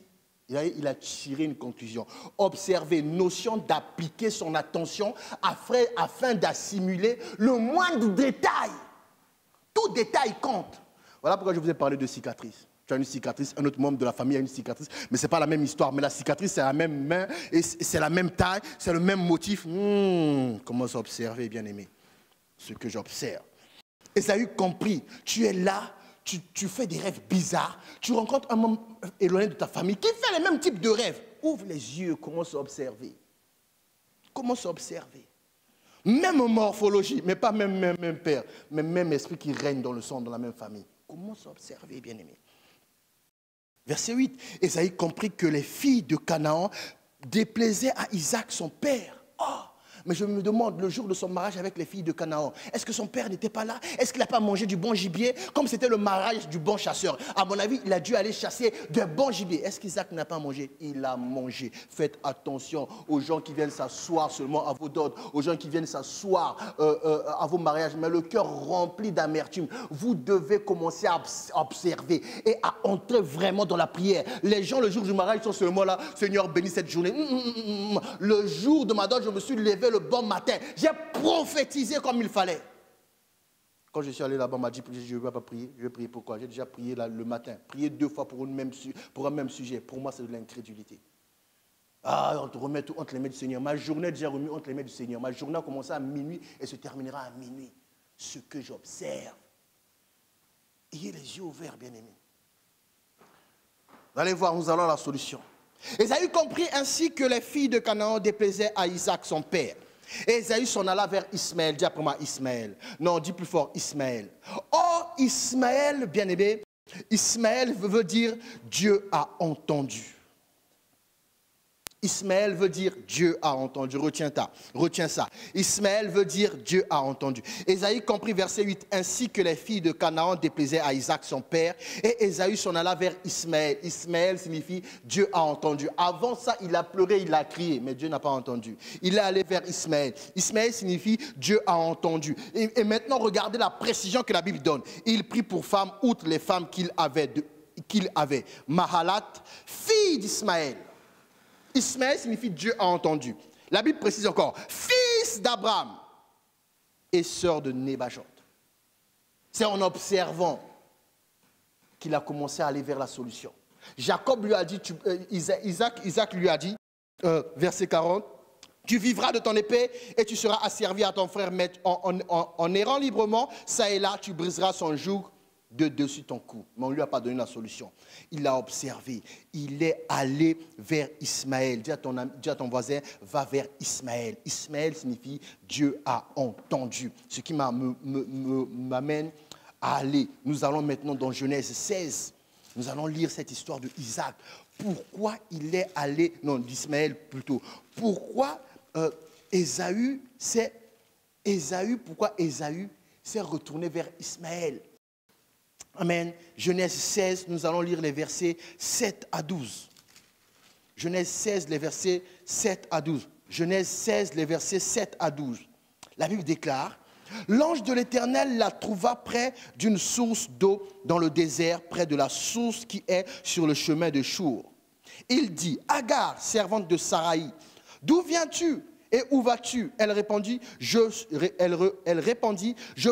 Il a tiré une conclusion. Observer, notion d'appliquer son attention afin d'assimiler le moindre détail. Tout détail compte. Voilà pourquoi je vous ai parlé de cicatrice. Tu as une cicatrice, un autre membre de la famille a une cicatrice, mais ce n'est pas la même histoire. Mais la cicatrice, c'est la même main, et c'est la même taille, c'est le même motif. Commence à observer, bien-aimé, ce que j'observe. Ésaü compris, tu es là. Tu fais des rêves bizarres, tu rencontres un membre éloigné de ta famille qui fait les mêmes types de rêves. Ouvre les yeux, commence à observer. Commence à observer. Même morphologie, mais pas même père, mais même esprit qui règne dans le sang, dans la même famille. Commence à observer, bien-aimé. Verset 8. Ésaü comprit que les filles de Canaan déplaisaient à Isaac, son père. Oh! Mais je me demande, le jour de son mariage avec les filles de Canaan, est-ce que son père n'était pas là? Est-ce qu'il n'a pas mangé du bon gibier? Comme c'était le mariage du bon chasseur. À mon avis, il a dû aller chasser de bon gibier. Est-ce qu'Isaac n'a pas mangé? Il a mangé. Faites attention aux gens qui viennent s'asseoir seulement à vos dots, aux gens qui viennent s'asseoir à vos mariages, mais le cœur rempli d'amertume. Vous devez commencer à observer et à entrer vraiment dans la prière. Les gens, le jour du mariage, sont seulement là. Seigneur, bénis cette journée. Le jour de ma dot, je me suis levé le bon matin. J'ai prophétisé comme il fallait. Quand je suis allé là-bas, on m'a dit, je ne vais pas prier. Je vais prier pourquoi? J'ai déjà prié là, le matin. Prier 2 fois pour un même sujet. Pour moi, c'est de l'incrédulité. Ah, on te remet tout entre les mains du Seigneur. Ma journée est déjà remise entre les mains du Seigneur. Ma journée a commencé à minuit et se terminera à minuit. Ce que j'observe. Ayez les yeux ouverts, bien-aimés. Vous allez voir, nous allons à la solution. Ésaü comprit ainsi que les filles de Canaan déplaisaient à Isaac, son père. Et Ésaü s'en alla vers Ismaël. Dis après moi Ismaël. Non, dis plus fort Ismaël. Or, Ismaël, bien-aimé, Ismaël veut dire Dieu a entendu. Ismaël veut dire Dieu a entendu. Retiens ça. Ismaël veut dire Dieu a entendu. Ésaïe comprit verset 8. Ainsi que les filles de Canaan déplaisaient à Isaac son père. Et Ésaü s'en alla vers Ismaël. Ismaël signifie Dieu a entendu. Avant ça, il a pleuré, il a crié. Mais Dieu n'a pas entendu. Il est allé vers Ismaël. Ismaël signifie Dieu a entendu. Et maintenant, regardez la précision que la Bible donne. Il prit pour femme, outre les femmes qu'il avait. Mahalat, fille d'Ismaël. Ismaël signifie Dieu a entendu. La Bible précise encore, fils d'Abraham et sœur de Nébajot. C'est en observant qu'il a commencé à aller vers la solution. Jacob lui a dit, Isaac lui a dit, verset 40, tu vivras de ton épée et tu seras asservi à ton frère, mais en errant librement, ça et là, tu briseras son joug de dessus ton cou. Mais on ne lui a pas donné la solution. Il l'a observé. Il est allé vers Ismaël. Dis à ton voisin, va vers Ismaël. Ismaël signifie Dieu a entendu. Ce qui m'amène à aller. Nous allons maintenant dans Genèse 16. Nous allons lire cette histoire de Isaac. Pourquoi il est allé, non, d'Ismaël plutôt. Pourquoi Ésaü s'est retourné vers Ismaël? Amen. Genèse 16, nous allons lire les versets 7 à 12. Genèse 16, les versets 7 à 12. Genèse 16, les versets 7 à 12. La Bible déclare, l'ange de l'Éternel la trouva près d'une source d'eau dans le désert, près de la source qui est sur le chemin de Chour. Il dit, Agar, servante de Saraï, d'où viens-tu? Et où vas-tu? Elle répondit, je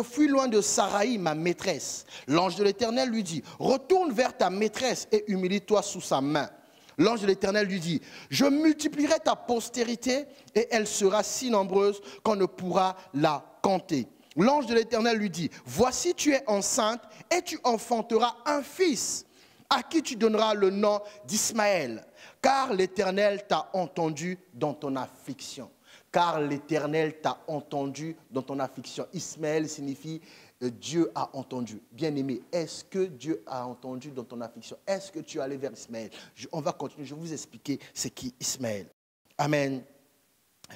fuis loin de Saraï, ma maîtresse. L'ange de l'Éternel lui dit, retourne vers ta maîtresse et humilie-toi sous sa main. L'ange de l'Éternel lui dit, je multiplierai ta postérité et elle sera si nombreuse qu'on ne pourra la compter. L'ange de l'Éternel lui dit, voici tu es enceinte et tu enfanteras un fils à qui tu donneras le nom d'Ismaël, car l'Éternel t'a entendu dans ton affliction. Car l'Éternel t'a entendu dans ton affliction. Ismaël signifie Dieu a entendu. Bien-aimé, est-ce que Dieu a entendu dans ton affliction? Est-ce que tu es allé vers Ismaël? On va continuer, je vais vous expliquer c'est qui Ismaël. Amen.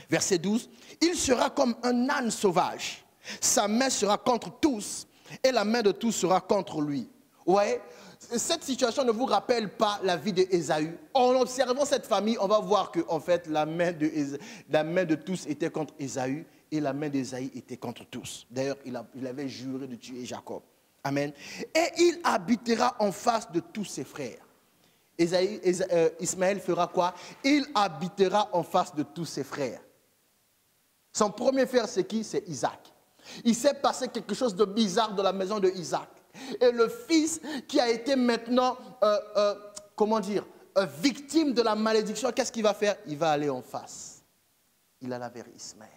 Verset 12. Il sera comme un âne sauvage. Sa main sera contre tous et la main de tous sera contre lui. Ouais. Cette situation ne vous rappelle pas la vie d'Ésaü? En observant cette famille, on va voir que en fait, la main de tous était contre Ésaü et la main d'Ésaü était contre tous. D'ailleurs, il avait juré de tuer Jacob. Amen. Et il habitera en face de tous ses frères. Ismaël fera quoi? Il habitera en face de tous ses frères. Son premier frère, c'est qui? C'est Isaac. Il s'est passé quelque chose de bizarre dans la maison de Isaac. Et le fils qui a été maintenant, victime de la malédiction, qu'est-ce qu'il va faire? Il va aller en face. Il alla vers Ismaël.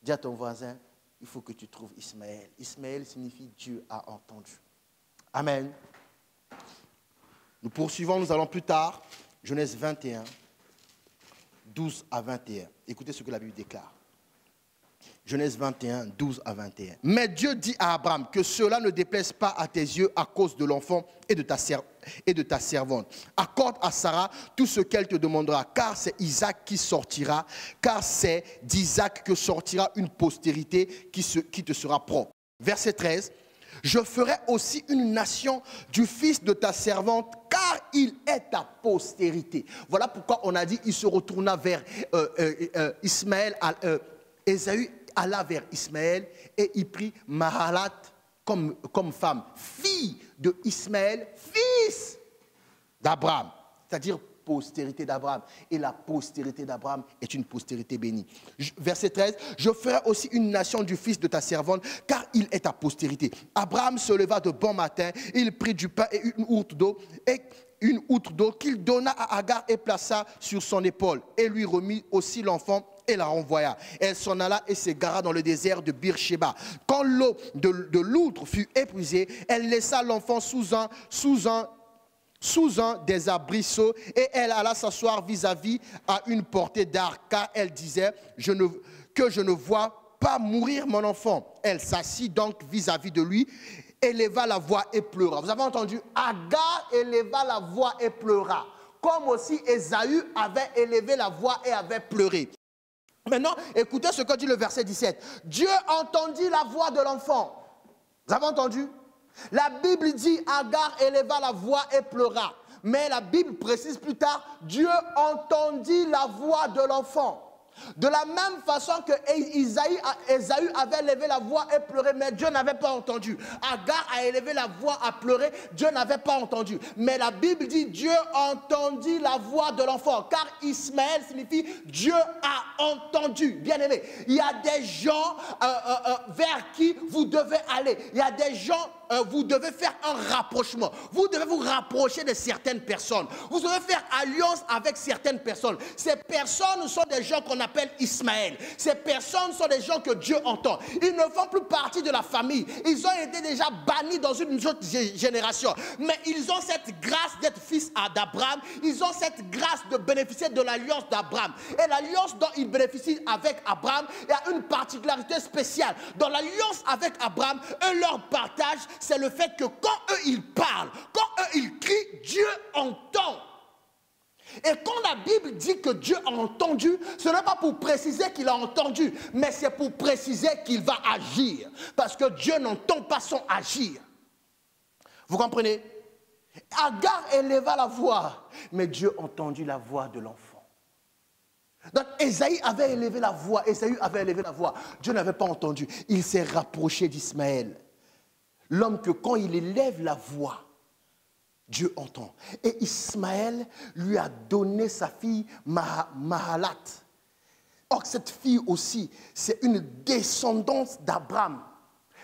Dis à ton voisin, il faut que tu trouves Ismaël. Ismaël signifie Dieu a entendu. Amen. Nous poursuivons, nous allons plus tard. Genèse 21, 12 à 21. Écoutez ce que la Bible déclare. Genèse 21, 12 à 21. Mais Dieu dit à Abraham que cela ne déplaise pas à tes yeux à cause de l'enfant et de ta servante. Accorde à Sarah tout ce qu'elle te demandera, car c'est Isaac qui sortira, car c'est d'Isaac que sortira une postérité qui te sera propre. Verset 13. Je ferai aussi une nation du fils de ta servante, car il est ta postérité. Voilà pourquoi on a dit, il se retourna vers Ismaël, Ésaü alla vers Ismaël et il prit Mahalat comme femme, fille de Ismaël, fils d'Abraham, c'est-à-dire postérité d'Abraham. Et la postérité d'Abraham est une postérité bénie. Verset 13, je ferai aussi une nation du fils de ta servante, car il est ta postérité. Abraham se leva de bon matin, il prit du pain et une outre d'eau qu'il donna à Agar et plaça sur son épaule, et lui remit aussi l'enfant et la renvoya. Elle s'en alla et s'égara dans le désert de Beersheba. Quand l'eau de l'outre fut épuisée, elle laissa l'enfant sous un des arbrisseaux et elle alla s'asseoir vis-à-vis à une portée d'arc, car elle disait que je ne vois pas mourir mon enfant. Elle s'assit donc vis-à-vis de lui, éleva la voix et pleura. Vous avez entendu? Agar éleva la voix et pleura. comme aussi Ésaü avait élevé la voix et avait pleuré. Maintenant, écoutez ce que dit le verset 17. Dieu entendit la voix de l'enfant. Vous avez entendu? La Bible dit Agar éleva la voix et pleura. Mais la Bible précise plus tard, Dieu entendit la voix de l'enfant. De la même façon que Ésaü avait élevé la voix et pleuré, mais Dieu n'avait pas entendu. Agar a élevé la voix à pleurer, Dieu n'avait pas entendu. Mais la Bible dit Dieu entendit la voix de l'enfant, car Ismaël signifie Dieu a entendu. Bien aimé, il y a des gens vers qui vous devez aller. Il y a des gens, vous devez faire un rapprochement. Vous devez vous rapprocher de certaines personnes. Vous devez faire alliance avec certaines personnes. Ces personnes sont des gens qu'on appelle Ismaël. Ces personnes sont des gens que Dieu entend. Ils ne font plus partie de la famille. Ils ont été déjà bannis dans une autre génération. Mais ils ont cette grâce d'être fils d'Abraham. Ils ont cette grâce de bénéficier de l'alliance d'Abraham. Et l'alliance dont ils bénéficient avec Abraham, il y a une particularité spéciale. Dans l'alliance avec Abraham, eux, leur partage, c'est le fait que quand eux, ils parlent, quand eux, ils crient, Dieu entend. Et quand la Bible dit que Dieu a entendu, ce n'est pas pour préciser qu'il a entendu, mais c'est pour préciser qu'il va agir. Parce que Dieu n'entend pas son agir. Vous comprenez? Agar éleva la voix, mais Dieu a entendu la voix de l'enfant. Donc Ésaü avait élevé la voix, Dieu n'avait pas entendu. Il s'est rapproché d'Ismaël. L'homme que quand il élève la voix, Dieu entend. Et Ismaël lui a donné sa fille Mahalat. Or, cette fille aussi, c'est une descendance d'Abraham.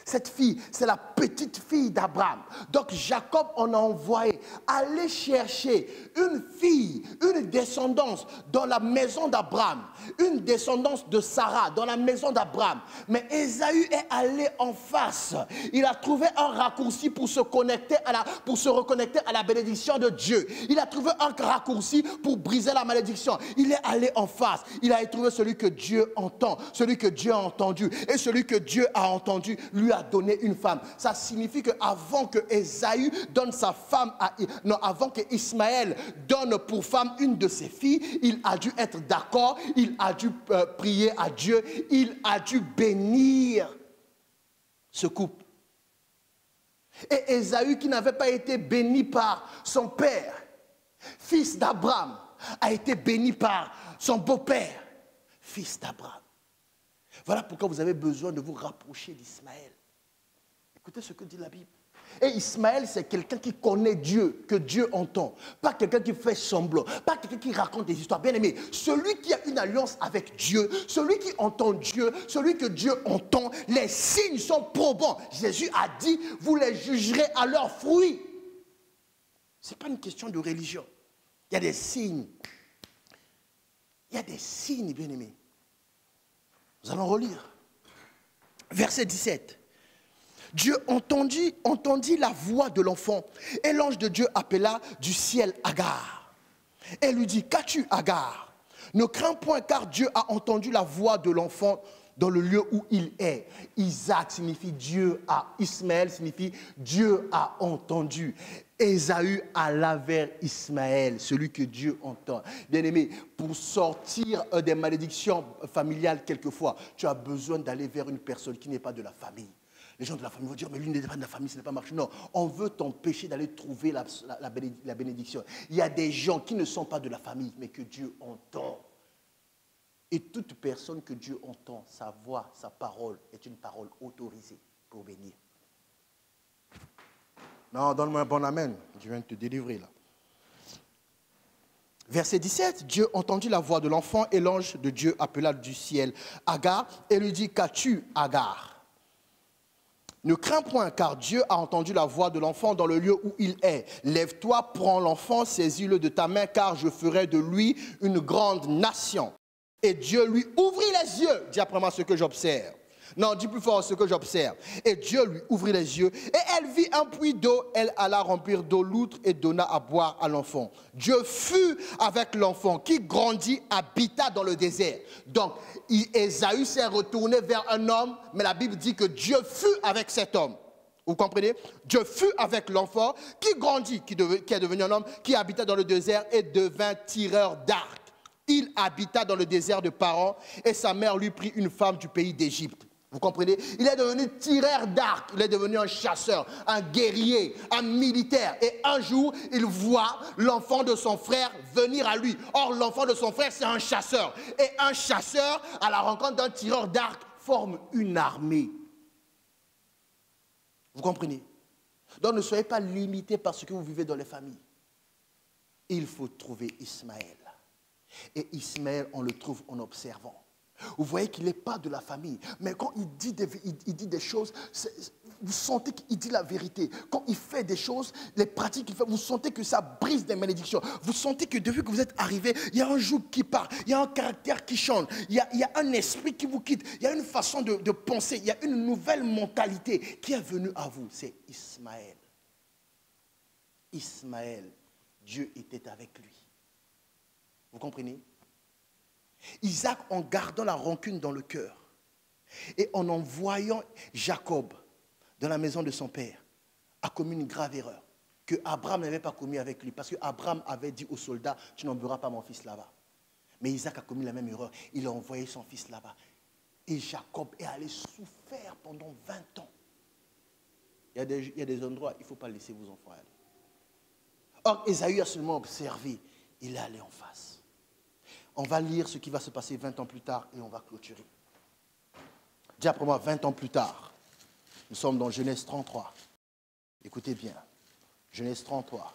Cette fille, c'est la petite fille d'Abraham. Donc, Jacob en a envoyé aller chercher une fille, une descendance dans la maison d'Abraham. Une descendance de Sarah dans la maison d'Abraham. Mais Ésaü est allé en face. Il a trouvé un raccourci pour se reconnecter à la bénédiction de Dieu. Il a trouvé un raccourci pour briser la malédiction. Il est allé en face. Il a trouvé celui que Dieu entend, celui que Dieu a entendu. Et celui que Dieu a entendu lui a donné une femme. Ça signifie qu'avant que Ésaü donne sa femme avant que Ismaël donne pour femme une de ses filles, il a dû être d'accord, il a dû prier à Dieu, il a dû bénir ce couple. Et Ésaü, qui n'avait pas été béni par son père, fils d'Abraham, a été béni par son beau-père, fils d'Abraham. Voilà pourquoi vous avez besoin de vous rapprocher d'Ismaël. Écoutez ce que dit la Bible. Et Ismaël, c'est quelqu'un qui connaît Dieu, que Dieu entend. Pas quelqu'un qui fait semblant, pas quelqu'un qui raconte des histoires. Bien aimé, celui qui a une alliance avec Dieu, celui qui entend Dieu, celui que Dieu entend, les signes sont probants. Jésus a dit, vous les jugerez à leurs fruits. Ce n'est pas une question de religion. Il y a des signes. Il y a des signes, bien aimé. Nous allons relire. Verset 17. Dieu entendit la voix de l'enfant, et l'ange de Dieu appela du ciel Agar. Et lui dit, qu'as-tu, Agar? Ne crains point, car Dieu a entendu la voix de l'enfant dans le lieu où il est. Isaac signifie Dieu a. Ismaël signifie Dieu a entendu. Ésaü alla vers Ismaël, celui que Dieu entend. Bien-aimé, pour sortir des malédictions familiales quelquefois, tu as besoin d'aller vers une personne qui n'est pas de la famille. Les gens de la famille vont dire, mais lui n'est pas de la famille, ce n'est pas marché. Non, on veut t'empêcher d'aller trouver la bénédiction. Il y a des gens qui ne sont pas de la famille, mais que Dieu entend. Et toute personne que Dieu entend, sa voix, sa parole, est une parole autorisée pour bénir. Non, donne-moi un bon amen, je viens de te délivrer là. Verset 17, Dieu entendit la voix de l'enfant et l'ange de Dieu appela du ciel Agar et lui dit, qu'as-tu, Agar? Ne crains point, car Dieu a entendu la voix de l'enfant dans le lieu où il est. Lève-toi, prends l'enfant, saisis-le de ta main, car je ferai de lui une grande nation. Et Dieu lui ouvrit les yeux. Dis après moi ce que j'observe. Non, dis plus fort ce que j'observe. Et Dieu lui ouvrit les yeux. Et elle vit un puits d'eau. Elle alla remplir d'eau l'outre et donna à boire à l'enfant. Dieu fut avec l'enfant qui grandit, habita dans le désert. Donc, Ésaü s'est retourné vers un homme, mais la Bible dit que Dieu fut avec cet homme. Vous comprenez? Dieu fut avec l'enfant qui grandit, qui est devenu un homme, qui habita dans le désert et devint tireur d'arc. Il habita dans le désert de Paran et sa mère lui prit une femme du pays d'Égypte. Vous comprenez? Il est devenu tireur d'arc, il est devenu un chasseur, un guerrier, un militaire. Et un jour, il voit l'enfant de son frère venir à lui. Or, l'enfant de son frère, c'est un chasseur. Et un chasseur, à la rencontre d'un tireur d'arc, forme une armée. Vous comprenez? Donc ne soyez pas limité par ce que vous vivez dans les familles. Il faut trouver Ismaël. Et Ismaël, on le trouve en observant. Vous voyez qu'il n'est pas de la famille. Mais quand il dit des choses, vous sentez qu'il dit la vérité. Quand il fait des choses, les pratiques qu'il fait, vous sentez que ça brise des malédictions. Vous sentez que depuis que vous êtes arrivé, il y a un joug qui part, il y a un caractère qui change, il y a un esprit qui vous quitte, il y a une façon de penser, il y a une nouvelle mentalité qui est venue à vous. C'est Ismaël. Ismaël, Dieu était avec lui. Vous comprenez? Isaac, en gardant la rancune dans le cœur et en envoyant Jacob dans la maison de son père, a commis une grave erreur que Abraham n'avait pas commis avec lui. Parce que Abraham avait dit aux soldats, tu n'enverras pas mon fils là-bas. Mais Isaac a commis la même erreur. Il a envoyé son fils là-bas. Et Jacob est allé souffrir pendant 20 ans. Il y a des endroits, il ne faut pas laisser vos enfants aller. Or, Ésaü a seulement observé. Il est allé en face. On va lire ce qui va se passer 20 ans plus tard et on va clôturer. Dis après moi, 20 ans plus tard. Nous sommes dans Genèse 33. Écoutez bien. Genèse 33.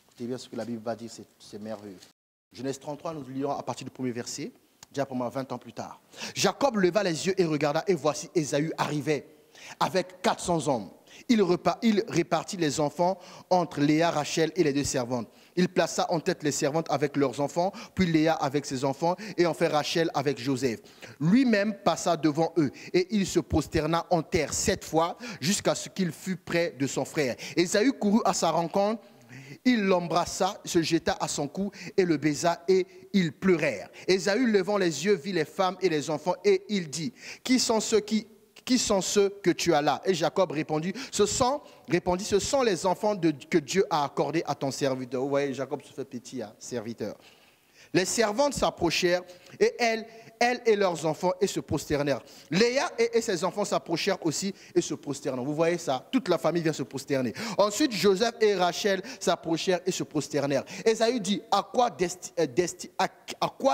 Écoutez bien ce que la Bible va dire, c'est merveilleux. Genèse 33, nous lisons à partir du premier verset. Dis après moi, 20 ans plus tard. Jacob leva les yeux et regarda, et voici Ésaü arrivait avec 400 hommes. Il répartit les enfants entre Léa, Rachel et les deux servantes. Il plaça en tête les servantes avec leurs enfants, puis Léa avec ses enfants, et enfin Rachel avec Joseph. Lui-même passa devant eux, et il se prosterna en terre 7 fois, jusqu'à ce qu'il fût près de son frère. Ésaü courut à sa rencontre, il l'embrassa, se jeta à son cou, et le baisa, et ils pleurèrent. Ésaü, levant les yeux, vit les femmes et les enfants, et il dit, qui sont ceux que tu as là? Et Jacob répondit, ce sont les enfants que Dieu a accordés à ton serviteur. Vous voyez, Jacob se fait petit, hein, serviteur. Les servantes s'approchèrent, et elles et leurs enfants, et se prosternèrent. Léa et ses enfants s'approchèrent aussi, et se prosternèrent. Vous voyez ça? Toute la famille vient se prosterner. Ensuite, Joseph et Rachel s'approchèrent et se prosternèrent. Ésaü dit, à quoi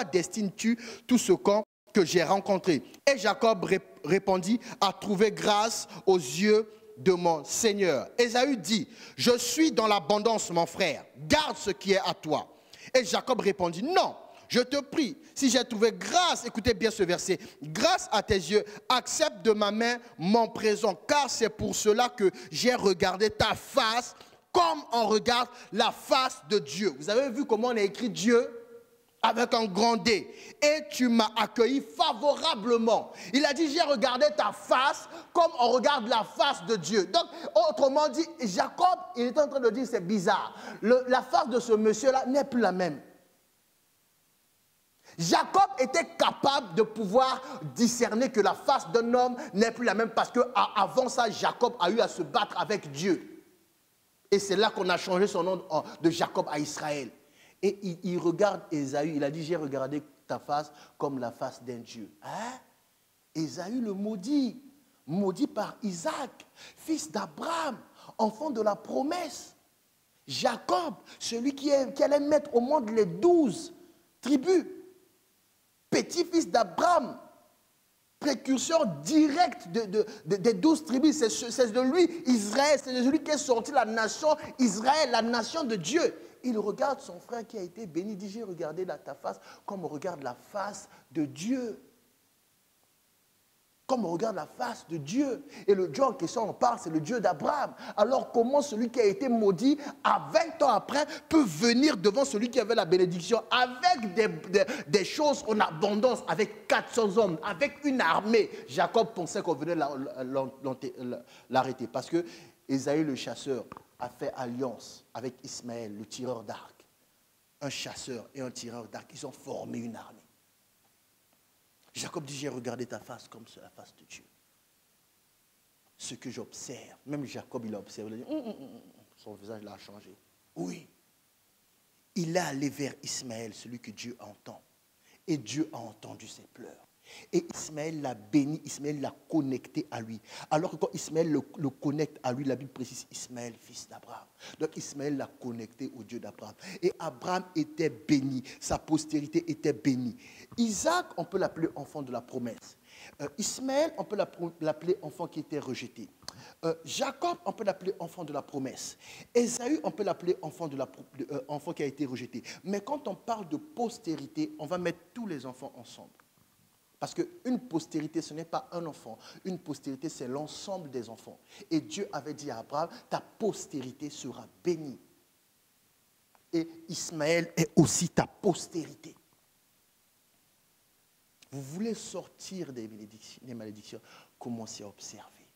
destines-tu tout ce camp que j'ai rencontré? Et Jacob répondit, à trouver grâce aux yeux de mon Seigneur. Ésaü dit, je suis dans l'abondance, mon frère, garde ce qui est à toi. Et Jacob répondit, non, je te prie, si j'ai trouvé grâce, écoutez bien ce verset, grâce à tes yeux, accepte de ma main mon présent, car c'est pour cela que j'ai regardé ta face comme on regarde la face de Dieu. Vous avez vu comment on a écrit Dieu? Avec un grand D. Et tu m'as accueilli favorablement. Il a dit, j'ai regardé ta face comme on regarde la face de Dieu. Donc, autrement dit, Jacob, il est en train de dire, c'est bizarre. La face de ce monsieur-là n'est plus la même. Jacob était capable de pouvoir discerner que la face d'un homme n'est plus la même parce qu'avant ça, Jacob a eu à se battre avec Dieu. Et c'est là qu'on a changé son nom de Jacob à Israël. Et il regarde Ésaü, il a dit, j'ai regardé ta face comme la face d'un Dieu. Hein? Ésaü le maudit par Isaac, fils d'Abraham, enfant de la promesse. Jacob, celui qui allait mettre au monde les 12 tribus. Petit-fils d'Abraham, précurseur direct des 12 tribus. C'est de lui, Israël, c'est de lui qui est sorti la nation Israël, la nation de Dieu. Il regarde son frère qui a été béni, il dit, j'ai regardé ta face comme on regarde la face de Dieu. Comme on regarde la face de Dieu. Et le Dieu en question, on parle, c'est le Dieu d'Abraham. Alors comment celui qui a été maudit, à 20 ans après, peut venir devant celui qui avait la bénédiction avec des choses en abondance, avec 400 hommes, avec une armée? Jacob pensait qu'on venait l'arrêter parce que Ésaü le chasseur a fait alliance avec Ismaël, le tireur d'arc. Un chasseur et un tireur d'arc, ils ont formé une armée. Jacob dit, j'ai regardé ta face comme sur la face de Dieu. ce que j'observe, même Jacob, il a observé, il a dit, son visage l'a changé. Oui, il est allé vers Ismaël, celui que Dieu entend. Et Dieu a entendu ses pleurs. Et Ismaël l'a béni, Ismaël l'a connecté à lui. Alors que quand Ismaël le connecte à lui, la Bible précise Ismaël, fils d'Abraham. Donc Ismaël l'a connecté au Dieu d'Abraham. Et Abraham était béni, sa postérité était bénie. Isaac, on peut l'appeler enfant de la promesse. Ismaël, on peut l'appeler enfant qui était rejeté. Jacob, on peut l'appeler enfant de la promesse. Ésaü, on peut l'appeler enfant qui a été rejeté. Mais quand on parle de postérité, on va mettre tous les enfants ensemble. Parce qu'une postérité, ce n'est pas un enfant. Une postérité, c'est l'ensemble des enfants. Et Dieu avait dit à Abraham, ta postérité sera bénie. Et Ismaël est aussi ta postérité. Vous voulez sortir des malédictions, commencez à observer.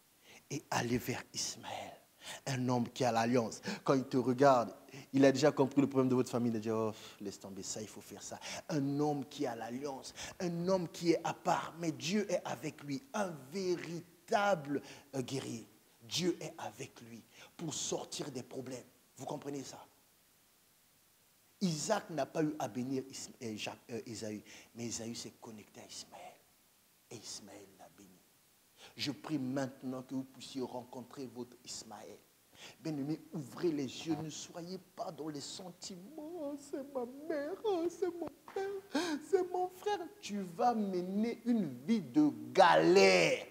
Et allez vers Ismaël, un homme qui a l'alliance. Quand il te regarde, il a déjà compris le problème de votre famille. Il a dit, oh, laisse tomber ça, il faut faire ça. Un homme qui a l'alliance, un homme qui est à part, mais Dieu est avec lui, un véritable guerrier. Dieu est avec lui pour sortir des problèmes. Vous comprenez ça? Isaac n'a pas eu à bénir Ésaü, mais Ésaü s'est connecté à Ismaël. Et Ismaël l'a béni. Je prie maintenant que vous puissiez rencontrer votre Ismaël. Bien-aimés, ouvrez les yeux, ne soyez pas dans les sentiments. C'est ma mère, c'est mon père, c'est mon frère. Tu vas mener une vie de galère.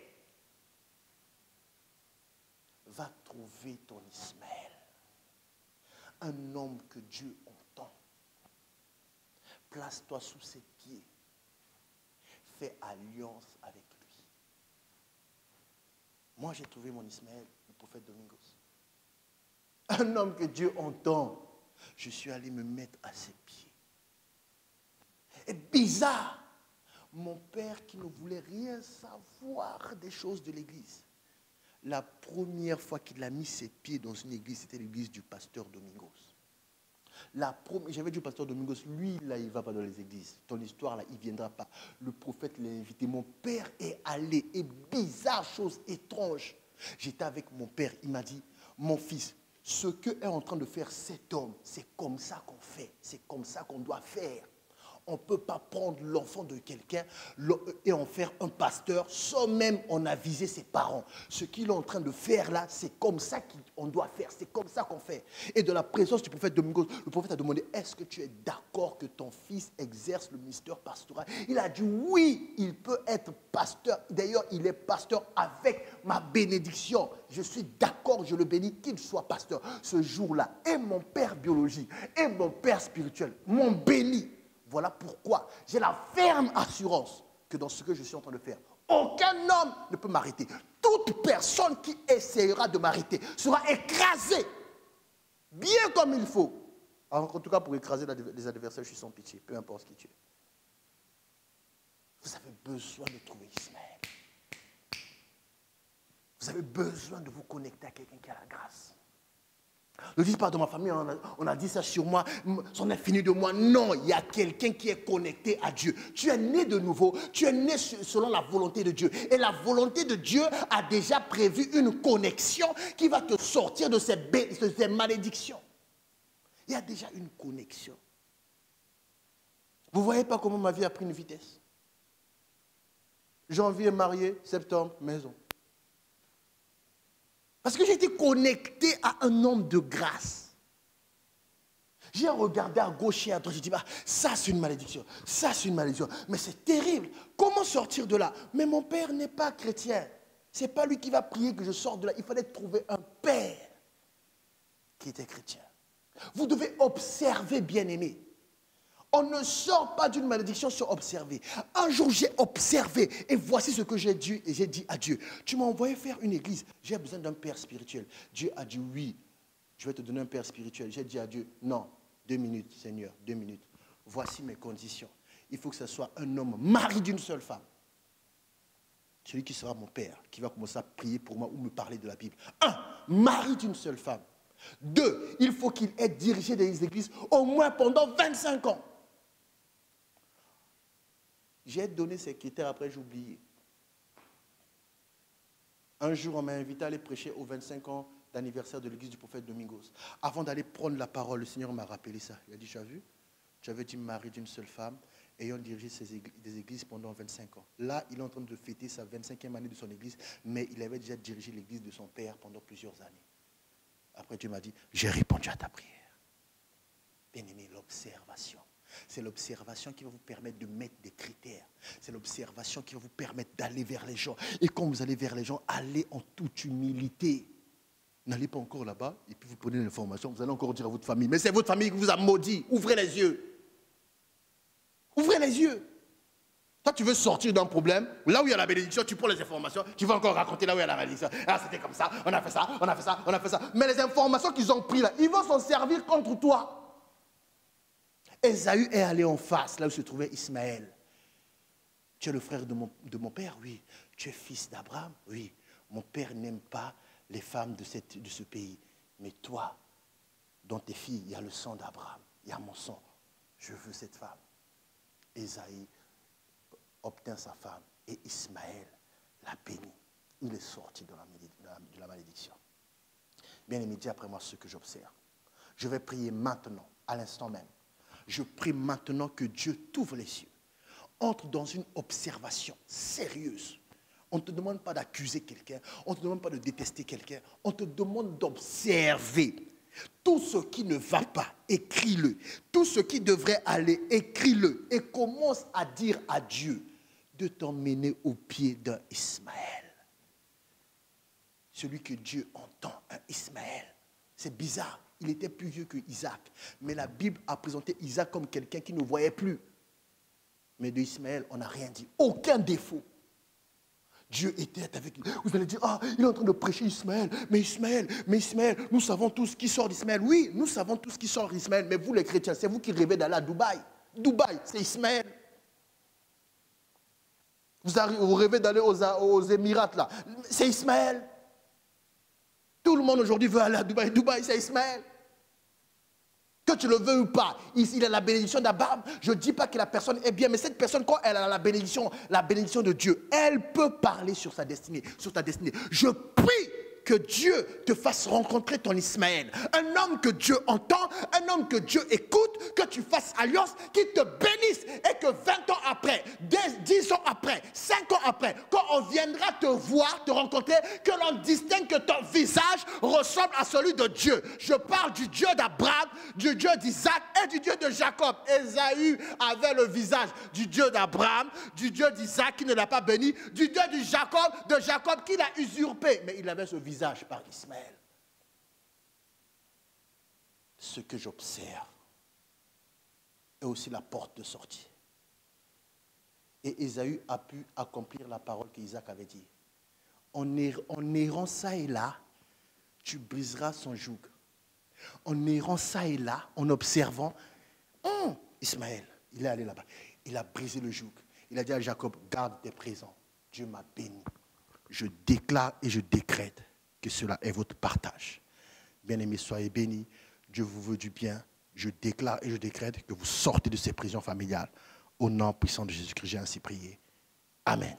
Va trouver ton Ismaël. Un homme que Dieu entend. Place-toi sous ses pieds. Fais alliance avec lui. Moi, j'ai trouvé mon Ismaël, le prophète Domingos. Un homme que Dieu entend. Je suis allé me mettre à ses pieds. Et bizarre, mon père qui ne voulait rien savoir des choses de l'église. La première fois qu'il a mis ses pieds dans une église, c'était l'église du pasteur Domingos. J'avais dit au pasteur Domingos, lui, là, il ne va pas dans les églises. Ton histoire, là, il ne viendra pas. Le prophète l'a invité. Mon père est allé. Et bizarre, chose étrange. J'étais avec mon père. Il m'a dit, mon fils, ce que est en train de faire cet homme, c'est comme ça qu'on fait. C'est comme ça qu'on doit faire. On ne peut pas prendre l'enfant de quelqu'un et en faire un pasteur sans même en aviser ses parents. Ce qu'il est en train de faire là, c'est comme ça qu'on doit faire. C'est comme ça qu'on fait. Et de la présence du prophète Domingos, le prophète a demandé, est-ce que tu es d'accord que ton fils exerce le ministère pastoral? Il a dit oui, il peut être pasteur. D'ailleurs, il est pasteur avec ma bénédiction. Je suis d'accord, je le bénis, qu'il soit pasteur. Ce jour-là, et mon père biologique, et mon père spirituel m'ont béni. Voilà pourquoi j'ai la ferme assurance que dans ce que je suis en train de faire, aucun homme ne peut m'arrêter. Toute personne qui essayera de m'arrêter sera écrasée, bien comme il faut. Alors, en tout cas, pour écraser les adversaires, je suis sans pitié, peu importe qui tu es. Vous avez besoin de trouver Ismaël. Vous avez besoin de vous connecter à quelqu'un qui a la grâce. Ne dites pas dans ma famille, on a dit ça sur moi, c'en est fini de moi. Non, il y a quelqu'un qui est connecté à Dieu. Tu es né de nouveau, tu es né selon la volonté de Dieu. Et la volonté de Dieu a déjà prévu une connexion qui va te sortir de ces malédictions. Il y a déjà une connexion. Vous ne voyez pas comment ma vie a pris une vitesse? Janvier, marié, septembre, maison. Parce que j'ai été connecté à un homme de grâce. J'ai regardé à gauche et à droite, j'ai dit, bah, ça c'est une malédiction, ça c'est une malédiction. Mais c'est terrible, comment sortir de là? Mais mon père n'est pas chrétien. Ce n'est pas lui qui va prier que je sorte de là. Il fallait trouver un père qui était chrétien. Vous devez observer, bien-aimés. On ne sort pas d'une malédiction sans observer. Un jour, j'ai observé et voici ce que j'ai dit à Dieu. Tu m'as envoyé faire une église. J'ai besoin d'un père spirituel. Dieu a dit oui, je vais te donner un père spirituel. J'ai dit à Dieu, non, 2 minutes, Seigneur, 2 minutes. Voici mes conditions. Il faut que ce soit un homme mari d'une seule femme. Celui qui sera mon père, qui va commencer à prier pour moi ou me parler de la Bible. 1, mari d'une seule femme. 2, il faut qu'il ait dirigé des églises au moins pendant 25 ans. J'ai donné ces critères, après j'ai oublié. Un jour, on m'a invité à aller prêcher aux 25 ans d'anniversaire de l'église du prophète Domingos. Avant d'aller prendre la parole, le Seigneur m'a rappelé ça. Il a dit, tu as vu, tu avais dit mari d'une seule femme, ayant dirigé des églises pendant 25 ans. Là, il est en train de fêter sa 25e année de son église, mais il avait déjà dirigé l'église de son père pendant plusieurs années. Après, Dieu m'a dit, j'ai répondu à ta prière. Bien-aimé, l'observation. C'est l'observation qui va vous permettre de mettre des critères. C'est l'observation qui va vous permettre d'aller vers les gens. Et quand vous allez vers les gens, allez en toute humilité. N'allez pas encore là-bas et puis vous prenez l'information. Vous allez encore dire à votre famille, mais c'est votre famille qui vous a maudit. Ouvrez les yeux. Ouvrez les yeux. Toi, tu veux sortir d'un problème. Là où il y a la bénédiction, tu prends les informations. Tu vas encore raconter là où il y a la bénédiction. Ah, c'était comme ça, on a fait ça, on a fait ça, on a fait ça. Mais les informations qu'ils ont prises là, ils vont s'en servir contre toi. Ésaü est allé en face, là où se trouvait Ismaël. Tu es le frère de mon père? Oui. Tu es fils d'Abraham? Oui. Mon père n'aime pas les femmes de ce pays. Mais toi, dans tes filles, il y a le sang d'Abraham. Il y a mon sang. Je veux cette femme. Ésaü obtint sa femme et Ismaël l'a béni. Il est sorti de la malédiction. Bien aimé, dis après moi ce que j'observe. Je vais prier maintenant, à l'instant même. Je prie maintenant que Dieu t'ouvre les yeux. Entre dans une observation sérieuse. On ne te demande pas d'accuser quelqu'un. On ne te demande pas de détester quelqu'un. On te demande d'observer. Tout ce qui ne va pas, écris-le. Tout ce qui devrait aller, écris-le. Et commence à dire à Dieu de t'emmener au pied d'un Ismaël. Celui que Dieu entend, un Ismaël. C'est bizarre. Il était plus vieux que Isaac. Mais la Bible a présenté Isaac comme quelqu'un qui ne voyait plus. Mais de Ismaël, on n'a rien dit. Aucun défaut. Dieu était avec lui. Vous allez dire, ah, il est en train de prêcher Ismaël. Mais Ismaël, nous savons tous qui sort d'Ismaël. Oui, nous savons tous qui sort d'Ismaël. Mais vous les chrétiens, c'est vous qui rêvez d'aller à Dubaï. Dubaï, c'est Ismaël. Vous rêvez d'aller aux Émirats, là. C'est Ismaël. Tout le monde aujourd'hui veut aller à Dubaï. Dubaï, c'est Ismaël. Que tu le veux ou pas, il a la bénédiction d'Abraham. Je ne dis pas que la personne est bien, mais cette personne, quand elle a la bénédiction de Dieu, elle peut parler sur sa destinée, sur ta destinée. Je prie que Dieu te fasse rencontrer ton Ismaël. Un homme que Dieu entend, un homme que Dieu écoute, que tu fasses alliance, qui te bénisse et que 20 ans après, 10 ans après, 5 ans après, quand on viendra te voir, te rencontrer, que l'on distingue que ton visage ressemble à celui de Dieu. Je parle du Dieu d'Abraham, du Dieu d'Isaac et du Dieu de Jacob. Ésaü avait le visage du Dieu d'Abraham, du Dieu d'Isaac qui ne l'a pas béni, du Dieu de Jacob qui l'a usurpé. Mais il avait ce visage par Ismaël. Ce que j'observe est aussi la porte de sortie. Et Ésaü a pu accomplir la parole qu'Isaac avait dit. En errant ça et là, tu briseras son joug. En errant ça et là, en observant, Ismaël, il est allé là-bas. Il a brisé le joug. Il a dit à Jacob, garde tes présents. Dieu m'a béni. Je déclare et je décrète que cela est votre partage. Bien-aimés, soyez bénis. Dieu vous veut du bien. Je déclare et je décrète que vous sortez de ces prisons familiales. Au nom puissant de Jésus-Christ, j'ai ainsi prié. Amen.